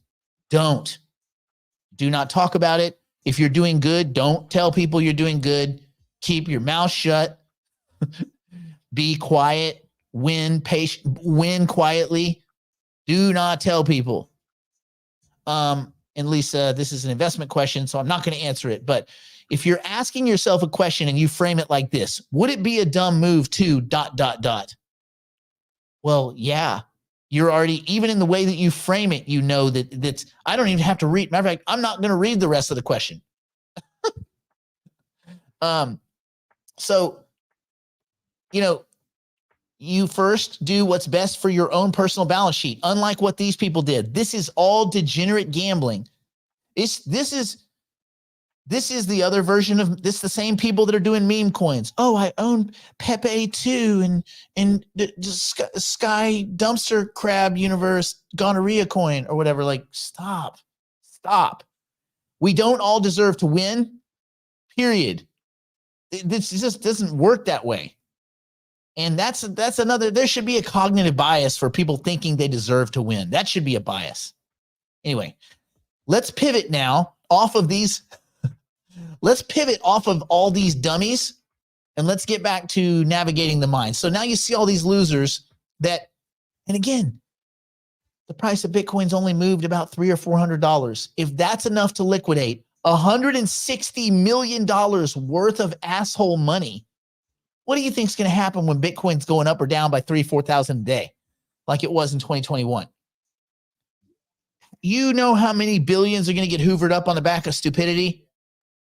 Do not talk about it. If you're doing good, don't tell people you're doing good. Keep your mouth shut. Be quiet. Win quietly. Do not tell people. And Lisa, this is an investment question, so I'm not going to answer it. But if you're asking yourself a question and you frame it like this, would it be a dumb move to ... Well, yeah, you're already, even in the way that you frame it, you know that's, I don't even have to read. Matter of fact, I'm not going to read the rest of the question. So, you first do what's best for your own personal balance sheet, unlike what these people did. This is all degenerate gambling. This is the other version of this. The same people that are doing meme coins. Oh, I own Pepe 2 and the Sky Dumpster Crab Universe Gonorrhea coin or whatever. Like, stop. We don't all deserve to win. Period. This just doesn't work that way. And that's another, there should be a cognitive bias for people thinking they deserve to win. That should be a bias. Anyway, let's pivot now off of these. Let's pivot off of all these dummies and let's get back to navigating the mind. So now you see all these losers that, and again, the price of Bitcoin's only moved about $300 or $400. If that's enough to liquidate $160 million worth of asshole money, what do you think is going to happen when Bitcoin's going up or down by 3,000-4,000 a day, like it was in 2021? You know how many billions are going to get hoovered up on the back of stupidity?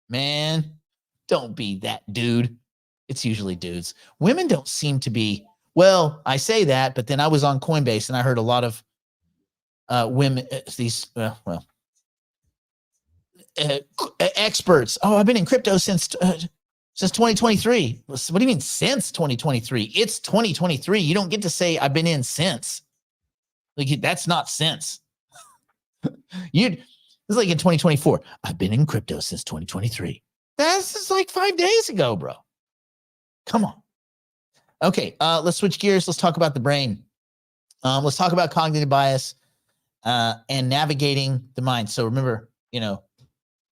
Man, don't be that dude. It's usually dudes. Women don't seem to be. Well, I say that, but then I was on Coinbase and I heard a lot of women, experts. Oh, I've been in crypto since 2023. What do you mean since 2023? It's 2023. You don't get to say I've been in since. Like, that's not since. This is like in 2024. I've been in crypto since 2023. That's just like 5 days ago, bro. Come on. Okay, let's switch gears. Let's talk about the brain. Let's talk about cognitive bias and navigating the mind. So remember,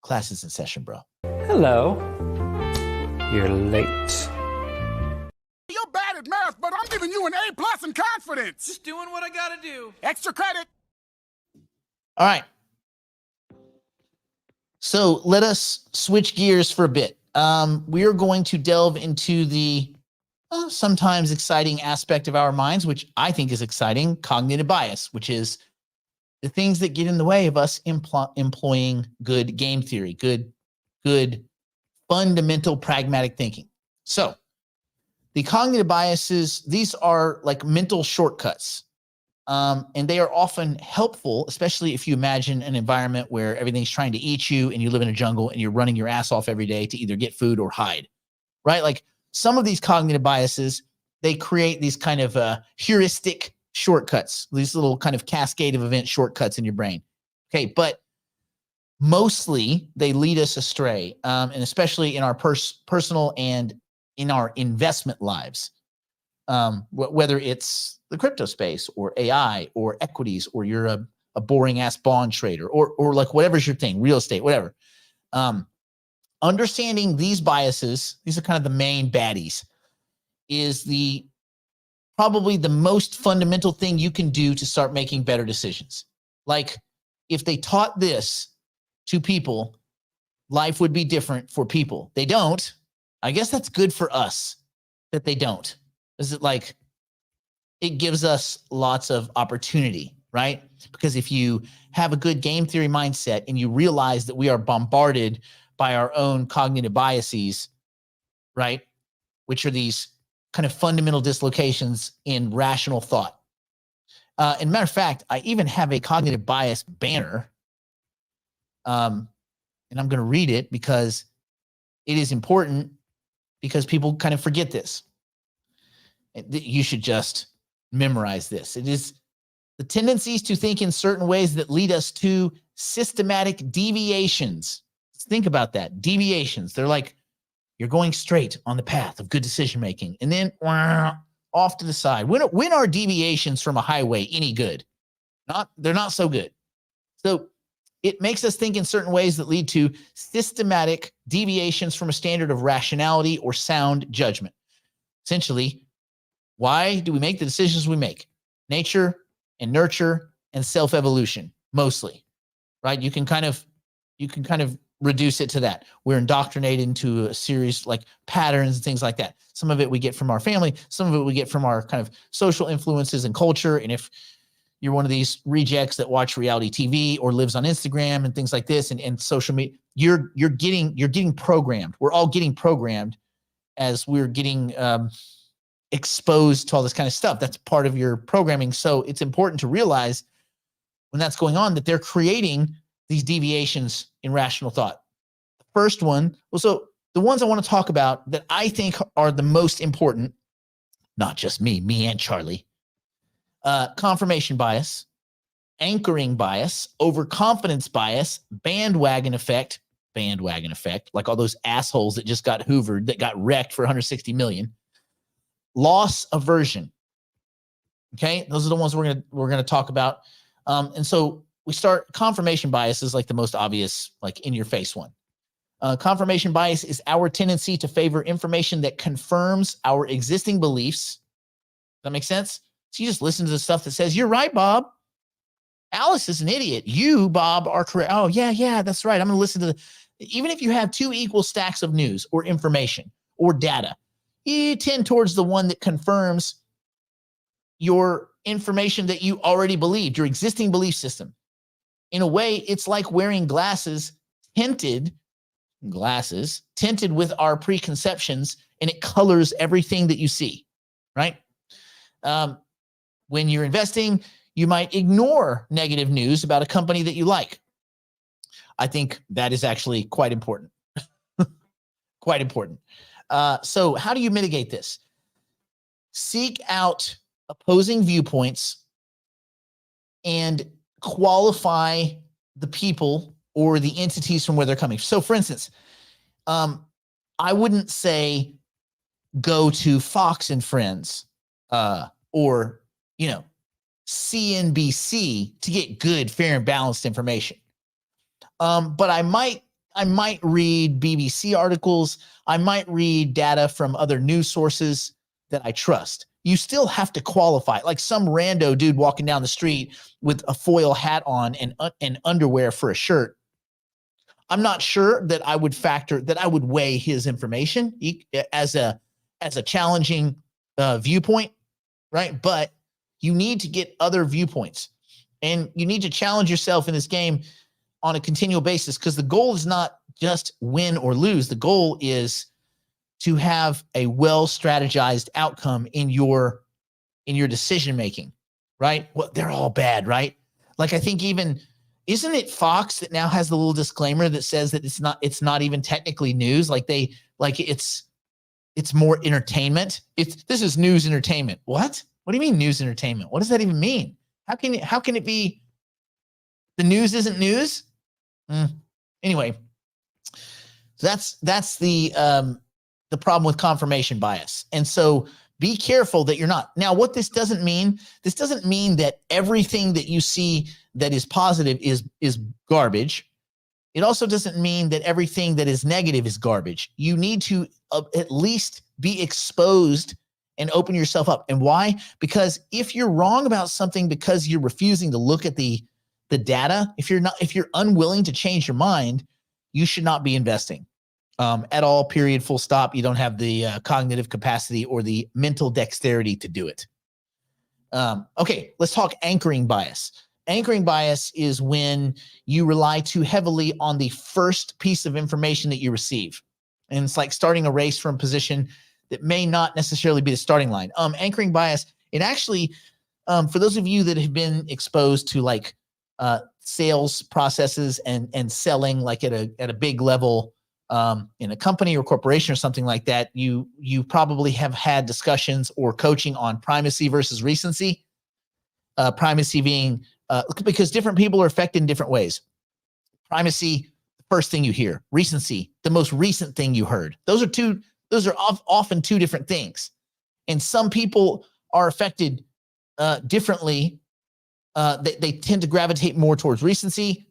class is in session, bro.
Hello. You're late.
You're bad at math, but I'm giving you an A+ in confidence.
Just doing what I gotta do.
Extra credit.
All right. So let us switch gears for a bit. We are going to delve into the sometimes exciting aspect of our minds, which I think is exciting, cognitive bias, which is the things that get in the way of us employing good game theory, good fundamental pragmatic thinking. So the cognitive biases, these are like mental shortcuts. And they are often helpful, especially if you imagine an environment where everything's trying to eat you and you live in a jungle and you're running your ass off every day to either get food or hide, right? Like some of these cognitive biases, they create these kind of heuristic shortcuts, these little kind of cascade of event shortcuts in your brain. Okay, but mostly they lead us astray, and especially in our personal and in our investment lives. Whether it's the crypto space or AI or equities, or you're a boring ass bond trader, or like whatever's your thing, real estate, whatever. Understanding these biases, these are kind of the main baddies, is probably the most fundamental thing you can do to start making better decisions. Like if they taught this to people, life would be different for people. They don't. I guess that's good for us that they don't. Is it like it gives us lots of opportunity, right? Because if you have a good game theory mindset and you realize that we are bombarded by our own cognitive biases, right? Which are these kind of fundamental dislocations in rational thought. And matter of fact, I even have a cognitive bias banner. And I'm going to read it because it is important, because people kind of forget this. You should just memorize this. It is the tendencies to think in certain ways that lead us to systematic deviations. Think about that. Deviations. They're like you're going straight on the path of good decision making, and then off to the side. When are deviations from a highway any good? They're not so good. So it makes us think in certain ways that lead to systematic deviations from a standard of rationality or sound judgment. Essentially, why do we make the decisions we make? Nature and nurture and self-evolution, mostly, right? You can kind of reduce it to that. We're indoctrinated into a series like patterns and things like that. Some of it we get from our family. Some of it we get from our kind of social influences and culture. And if you're one of these rejects that watch reality TV or lives on Instagram and things like this and social media, you're getting programmed. We're all getting programmed as we're getting exposed to all this kind of stuff. That's part of your programming. So it's important to realize when that's going on that they're creating these deviations in rational thought. The first one, so the ones I want to talk about that I think are the most important, not just me and Charlie, confirmation bias, anchoring bias, overconfidence bias, bandwagon effect, like all those assholes that just got hoovered, that got wrecked for 160 million, loss aversion. Okay, those are the ones we're gonna talk about. And so we start, confirmation bias is like the most obvious, like in your face one. Confirmation bias is our tendency to favor information that confirms our existing beliefs. Does that make sense? So you just listen to the stuff that says, you're right, Bob. Alice is an idiot. You, Bob, are correct. Oh, yeah, that's right. I'm going to listen to even if you have two equal stacks of news or information or data, you tend towards the one that confirms your information that you already believed, your existing belief system. In a way, it's like wearing glasses tinted with our preconceptions, and it colors everything that you see, right? When you're investing, you might ignore negative news about a company that you like. I think that is actually quite important. Quite important. So how do you mitigate this? Seek out opposing viewpoints and qualify the people or the entities from where they're coming. So for instance, I wouldn't say go to Fox and Friends or, CNBC to get good, fair, and balanced information. But I might read BBC articles. I might read data from other news sources that I trust. You still have to qualify. Like some rando dude walking down the street with a foil hat on and underwear for a shirt. I'm not sure that I would weigh his information as a challenging viewpoint, right? But you need to get other viewpoints, and you need to challenge yourself in this game on a continual basis, because the goal is not just win or lose. The goal is to have a well strategized outcome in your decision making, right? Well, they're all bad, right? Like, I think even, isn't it Fox that now has the little disclaimer that says that it's not even technically news? Like it's more entertainment. This is news entertainment. What do you mean news entertainment? What does that even mean? How can it be the news isn't news? Anyway, so that's the problem with confirmation bias. And so be careful that you're not. Now, what this doesn't mean that everything that you see that is positive is garbage. It also doesn't mean that everything that is negative is garbage. You need to at least be exposed and open yourself up. And why? Because if you're wrong about something because you're refusing to look at the data, if you're unwilling to change your mind, you should not be investing at all, period, full stop. You don't have the cognitive capacity or the mental dexterity to do it. Okay, let's talk anchoring bias. Anchoring bias is when you rely too heavily on the first piece of information that you receive. And it's like starting a race from a position that may not necessarily be the starting line. Anchoring bias, it actually, for those of you that have been exposed to like sales processes and selling like at a big level in a company or corporation or something like that, you probably have had discussions or coaching on primacy versus recency. Primacy being because different people are affected in different ways. Primacy, the first thing you hear. Recency, the most recent thing you heard. Those are often two different things, and some people are affected differently. They tend to gravitate more towards recency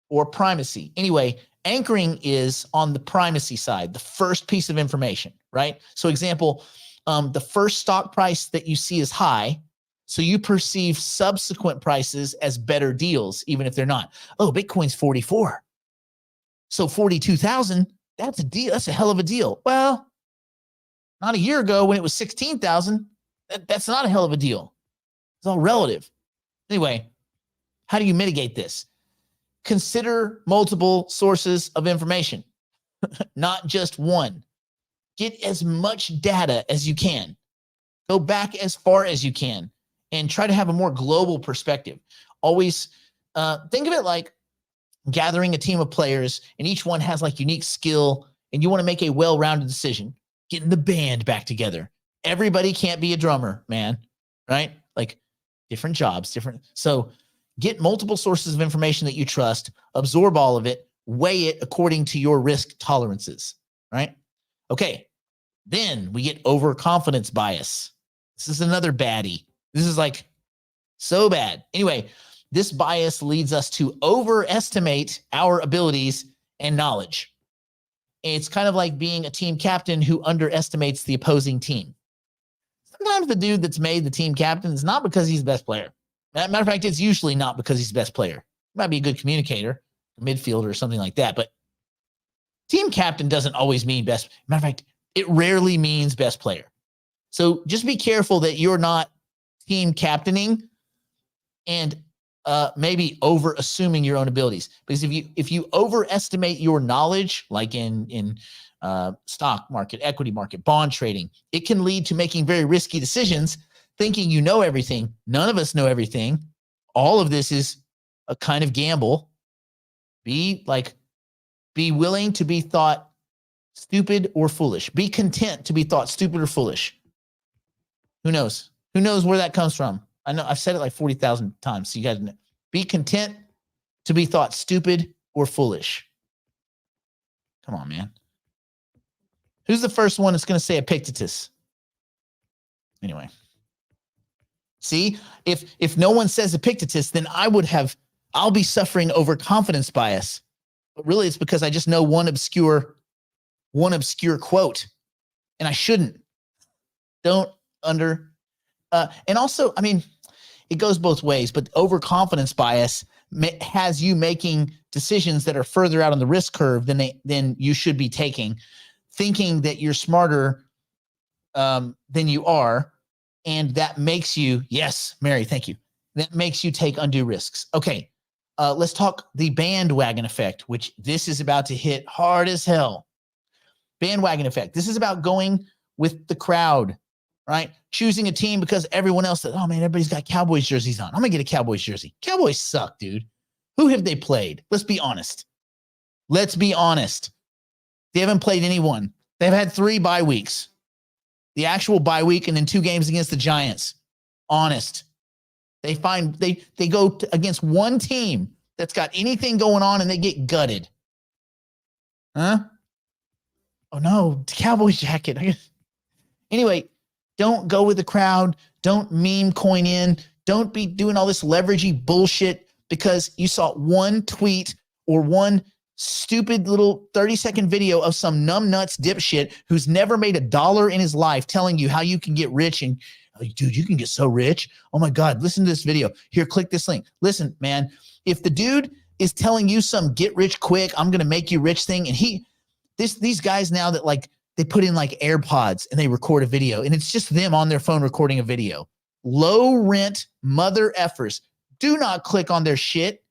or primacy. Anyway, anchoring is on the primacy side, the first piece of information, right? So example, the first stock price that you see is high, so you perceive subsequent prices as better deals, even if they're not. Oh, Bitcoin's 44. So 42,000, that's a deal. That's a hell of a deal. Well, not a year ago when it was 16,000, that's not a hell of a deal. It's all relative. Anyway, how do you mitigate this? Consider multiple sources of information, not just one. Get as much data as you can. Go back as far as you can and try to have a more global perspective. Always think of it like gathering a team of players, and each one has like unique skill, and you want to make a well-rounded decision. Getting the band back together. Everybody can't be a drummer, man, right? Like different jobs, different. So get multiple sources of information that you trust, absorb all of it, weigh it according to your risk tolerances, right? Okay, then we get overconfidence bias. This is another baddie. This is like so bad. Anyway, this bias leads us to overestimate our abilities and knowledge. It's kind of like being a team captain who underestimates the opposing team. Sometimes the dude that's made the team captain is not because he's the best player. Matter of fact, it's usually not because he's the best player. He might be a good communicator, a midfielder, or something like that. But team captain doesn't always mean best. Matter of fact, it rarely means best player. So just be careful that you're not team captaining and maybe over assuming your own abilities. Because if you overestimate your knowledge, like in stock market, equity market, bond trading, it can lead to making very risky decisions, thinking you know everything. None of us know everything. All of this is a kind of gamble. Be willing to be thought stupid or foolish. Be content to be thought stupid or foolish. Who knows? Who knows where that comes from? I know I've said it like 40,000 times. So you guys know. Be content to be thought stupid or foolish. Come on, man. Who's the first one that's going to say Epictetus? Anyway. See, if no one says Epictetus, then I'll be suffering overconfidence bias But really, it's because I just know one obscure quote, and I shouldn't. Don't under. And also, I mean, it goes both ways, but overconfidence bias has you making decisions that are further out on the risk curve than you should be taking, thinking that you're smarter than you are, and that makes you, yes, Mary, thank you. That makes you take undue risks. Okay, let's talk the bandwagon effect, which this is about to hit hard as hell. Bandwagon effect. This is about going with the crowd, right? Choosing a team because everyone else said, oh man, everybody's got Cowboys jerseys on. I'm gonna get a Cowboys jersey. Cowboys suck, dude. Who have they played? Let's be honest. They haven't played anyone. They've had 3 bye weeks. The actual bye week and then 2 games against the Giants. Honest. They go against one team that's got anything going on and they get gutted. Huh? Oh no, Cowboys jacket. Anyway, don't go with the crowd. Don't meme coin in. Don't be doing all this leveragey bullshit because you saw one tweet or one stupid little 30-second video of some numbnuts dipshit who's never made $1 in his life telling you how you can get rich. And dude, you can get so rich. Oh my God, listen to this video. Here, click this link. Listen, man, if the dude is telling you some get rich quick, I'm going to make you rich thing. And these guys now that like they put in like AirPods and they record a video and it's just them on their phone recording a video. Low rent mother effers. Do not click on their shit.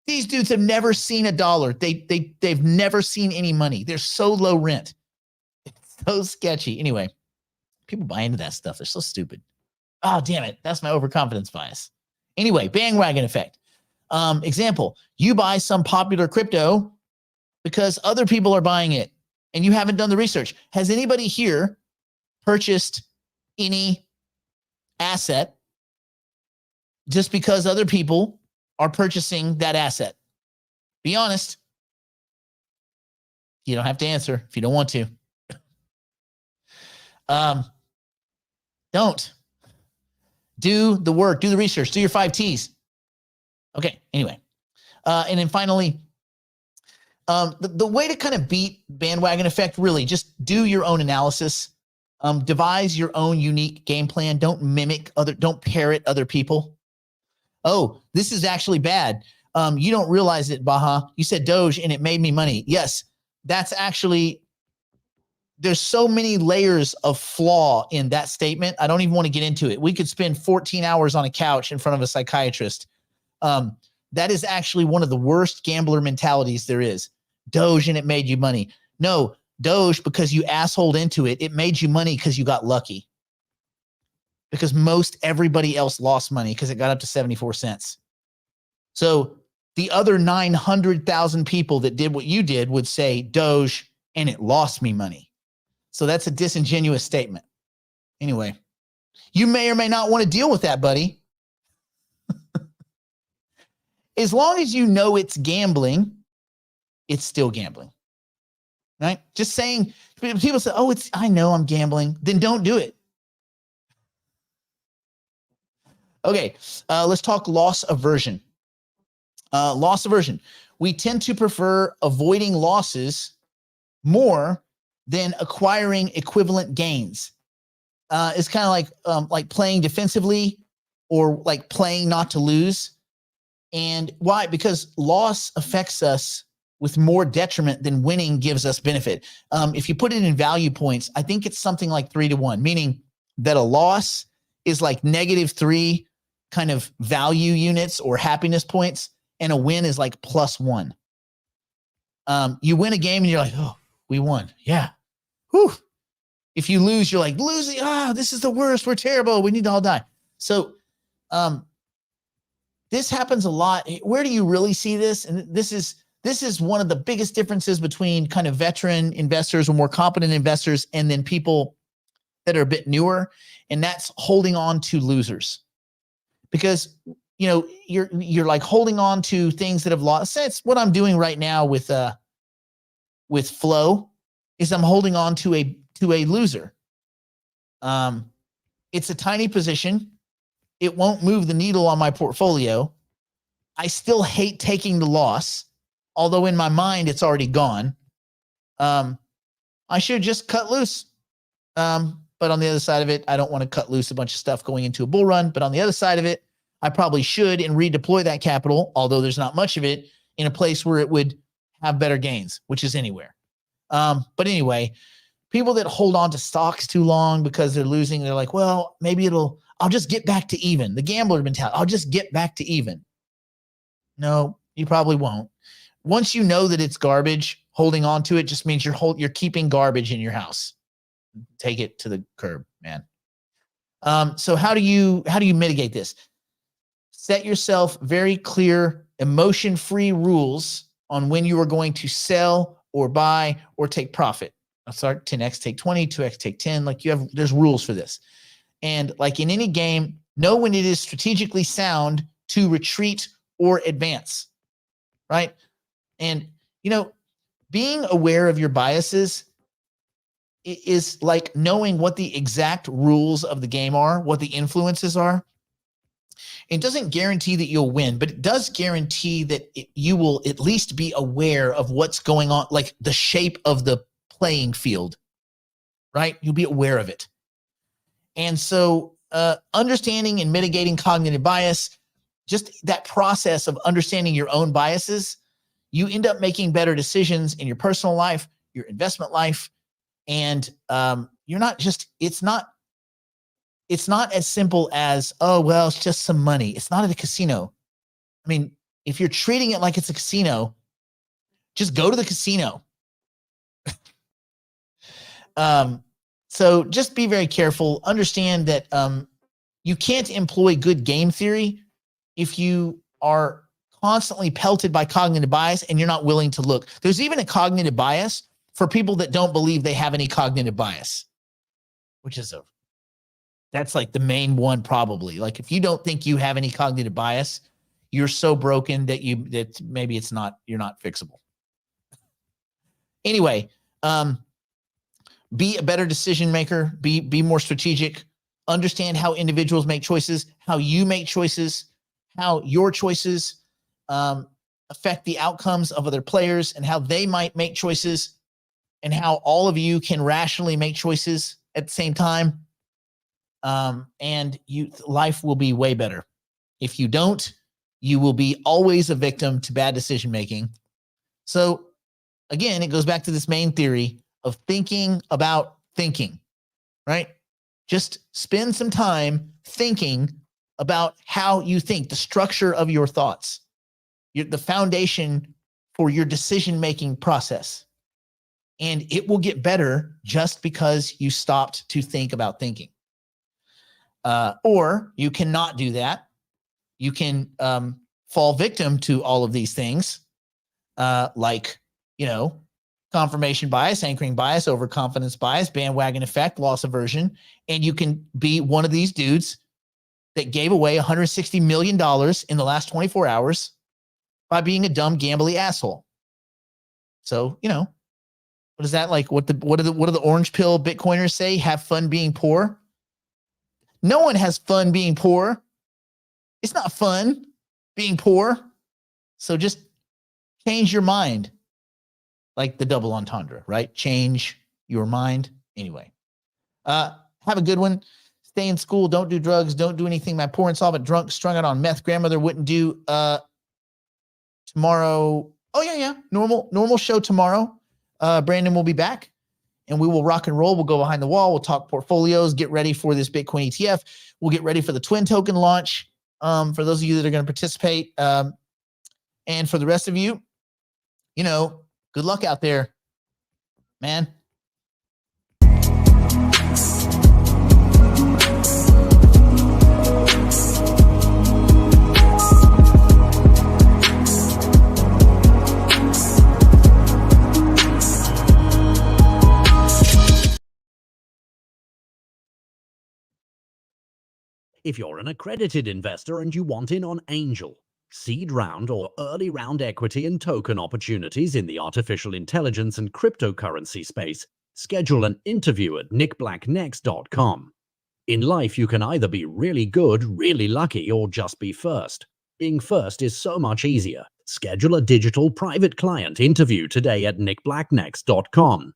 These dudes have never seen $1. They've never seen any money. They're so low rent. It's so sketchy. Anyway, people buy into that stuff. They're so stupid. Oh, damn it. That's my overconfidence bias. Anyway, bandwagon effect. Example, you buy some popular crypto because other people are buying it and you haven't done the research. Has anybody here purchased any asset just because other people are purchasing that asset? Be honest. You don't have to answer if you don't want to. Don't. Do the work, do the research, do your 5 T's. Okay, anyway. And then finally, the way to kind of beat bandwagon effect, really, just do your own analysis. Devise your own unique game plan. Don't don't parrot other people. Oh, this is actually bad. You don't realize it, Baha. You said Doge and it made me money. Yes, that's actually, there's so many layers of flaw in that statement. I don't even want to get into it. We could spend 14 hours on a couch in front of a psychiatrist. That is actually one of the worst gambler mentalities there is. Doge and it made you money. No, Doge, because you assholed into it, it made you money because you got lucky. Because most everybody else lost money because it got up to 74 cents. So the other 900,000 people that did what you did would say Doge and it lost me money. So that's a disingenuous statement. Anyway, you may or may not want to deal with that, buddy. As long as you know it's gambling, it's still gambling. Right? Just saying, people say, oh, I know I'm gambling. Then don't do it. Okay, let's talk loss aversion. Loss aversion. We tend to prefer avoiding losses more than acquiring equivalent gains. It's kind of like playing defensively or like playing not to lose. And why? Because loss affects us with more detriment than winning gives us benefit. If you put it in value points, I think it's something like 3-1, meaning that a loss is like -3 kind of value units or happiness points, and a win is like +1. You win a game and you're like, oh, we won. Yeah. Whew. If you lose, you're like, losing, this is the worst. We're terrible. We need to all die. So this happens a lot. Where do you really see this? And this is one of the biggest differences between kind of veteran investors or more competent investors and then people that are a bit newer. And that's holding on to losers. Because, you know, you're like holding on to things that have lost. That's what I'm doing right now with Flow, is I'm holding on to a loser. It's a tiny position. It won't move the needle on my portfolio. I still hate taking the loss. although in my mind it's already gone. I should just cut loose. But on the other side of it, I don't want to cut loose a bunch of stuff going into a bull run. But on the other side of it, I probably should and redeploy that capital, although there's not much of it, in a place where it would have better gains, which is anywhere. But anyway, people that hold on to stocks too long because they're losing, they're like, well, maybe I'll just get back to even. The gambler mentality, I'll just get back to even. No, you probably won't. Once you know that it's garbage, holding on to it just means you're keeping garbage in your house. Take it to the curb, man. So how do you mitigate this? Set yourself very clear, emotion-free rules on when you are going to sell or buy or take profit. I'll start 10x, take 20, 2x, take 10. Like there's rules for this. And like in any game, know when it is strategically sound to retreat or advance, right? And, being aware of your biases is like knowing what the exact rules of the game are, what the influences are. It doesn't guarantee that you'll win, but it does guarantee that you will at least be aware of what's going on, like the shape of the playing field, right? You'll be aware of it. And so understanding and mitigating cognitive bias, just that process of understanding your own biases, you end up making better decisions in your personal life, your investment life, and it's not as simple as, oh, well, it's just some money. It's not at a casino. I mean, if you're treating it like it's a casino, just go to the casino. So just be very careful. Understand that you can't employ good game theory if you are constantly pelted by cognitive bias and you're not willing to look. There's even a cognitive bias for people that don't believe they have any cognitive bias, which is that's like the main one probably. Like if you don't think you have any cognitive bias, you're so broken that maybe you're not fixable. Anyway, be a better decision maker, be more strategic, understand how individuals make choices, how you make choices, how your choices affect the outcomes of other players and how they might make choices and how all of you can rationally make choices at the same time. And life will be way better. If you don't, you will be always a victim to bad decision making. So again, it goes back to this main theory of thinking about thinking, right? Just spend some time thinking about how you think, the structure of your thoughts, the foundation for your decision-making process. And it will get better just because you stopped to think about thinking. Or you cannot do that. You can fall victim to all of these things, like, confirmation bias, anchoring bias, overconfidence bias, bandwagon effect, loss aversion. And you can be one of these dudes that gave away $160 million in the last 24 hours by being a dumb, gambly asshole. So, what is that like? What do the orange pill Bitcoiners say? Have fun being poor. No one has fun being poor. It's not fun being poor. So just change your mind. Like the double entendre, right? Change your mind. Anyway, have a good one. Stay in school. Don't do drugs. Don't do anything. My poor insolvent drunk strung out on meth grandmother wouldn't do. Tomorrow. Oh yeah. Normal show tomorrow. Brandon will be back and we will rock and roll. We'll go behind the wall. We'll talk portfolios, get ready for this Bitcoin ETF. We'll get ready for the twin token launch. For those of you that are going to participate. And for the rest of you, good luck out there, man.
If you're an accredited investor and you want in on angel, seed round or early round equity and token opportunities in the artificial intelligence and cryptocurrency space, schedule an interview at nickblacknext.com. In life, you can either be really good, really lucky, or just be first. Being first is so much easier. Schedule a digital private client interview today at nickblacknext.com.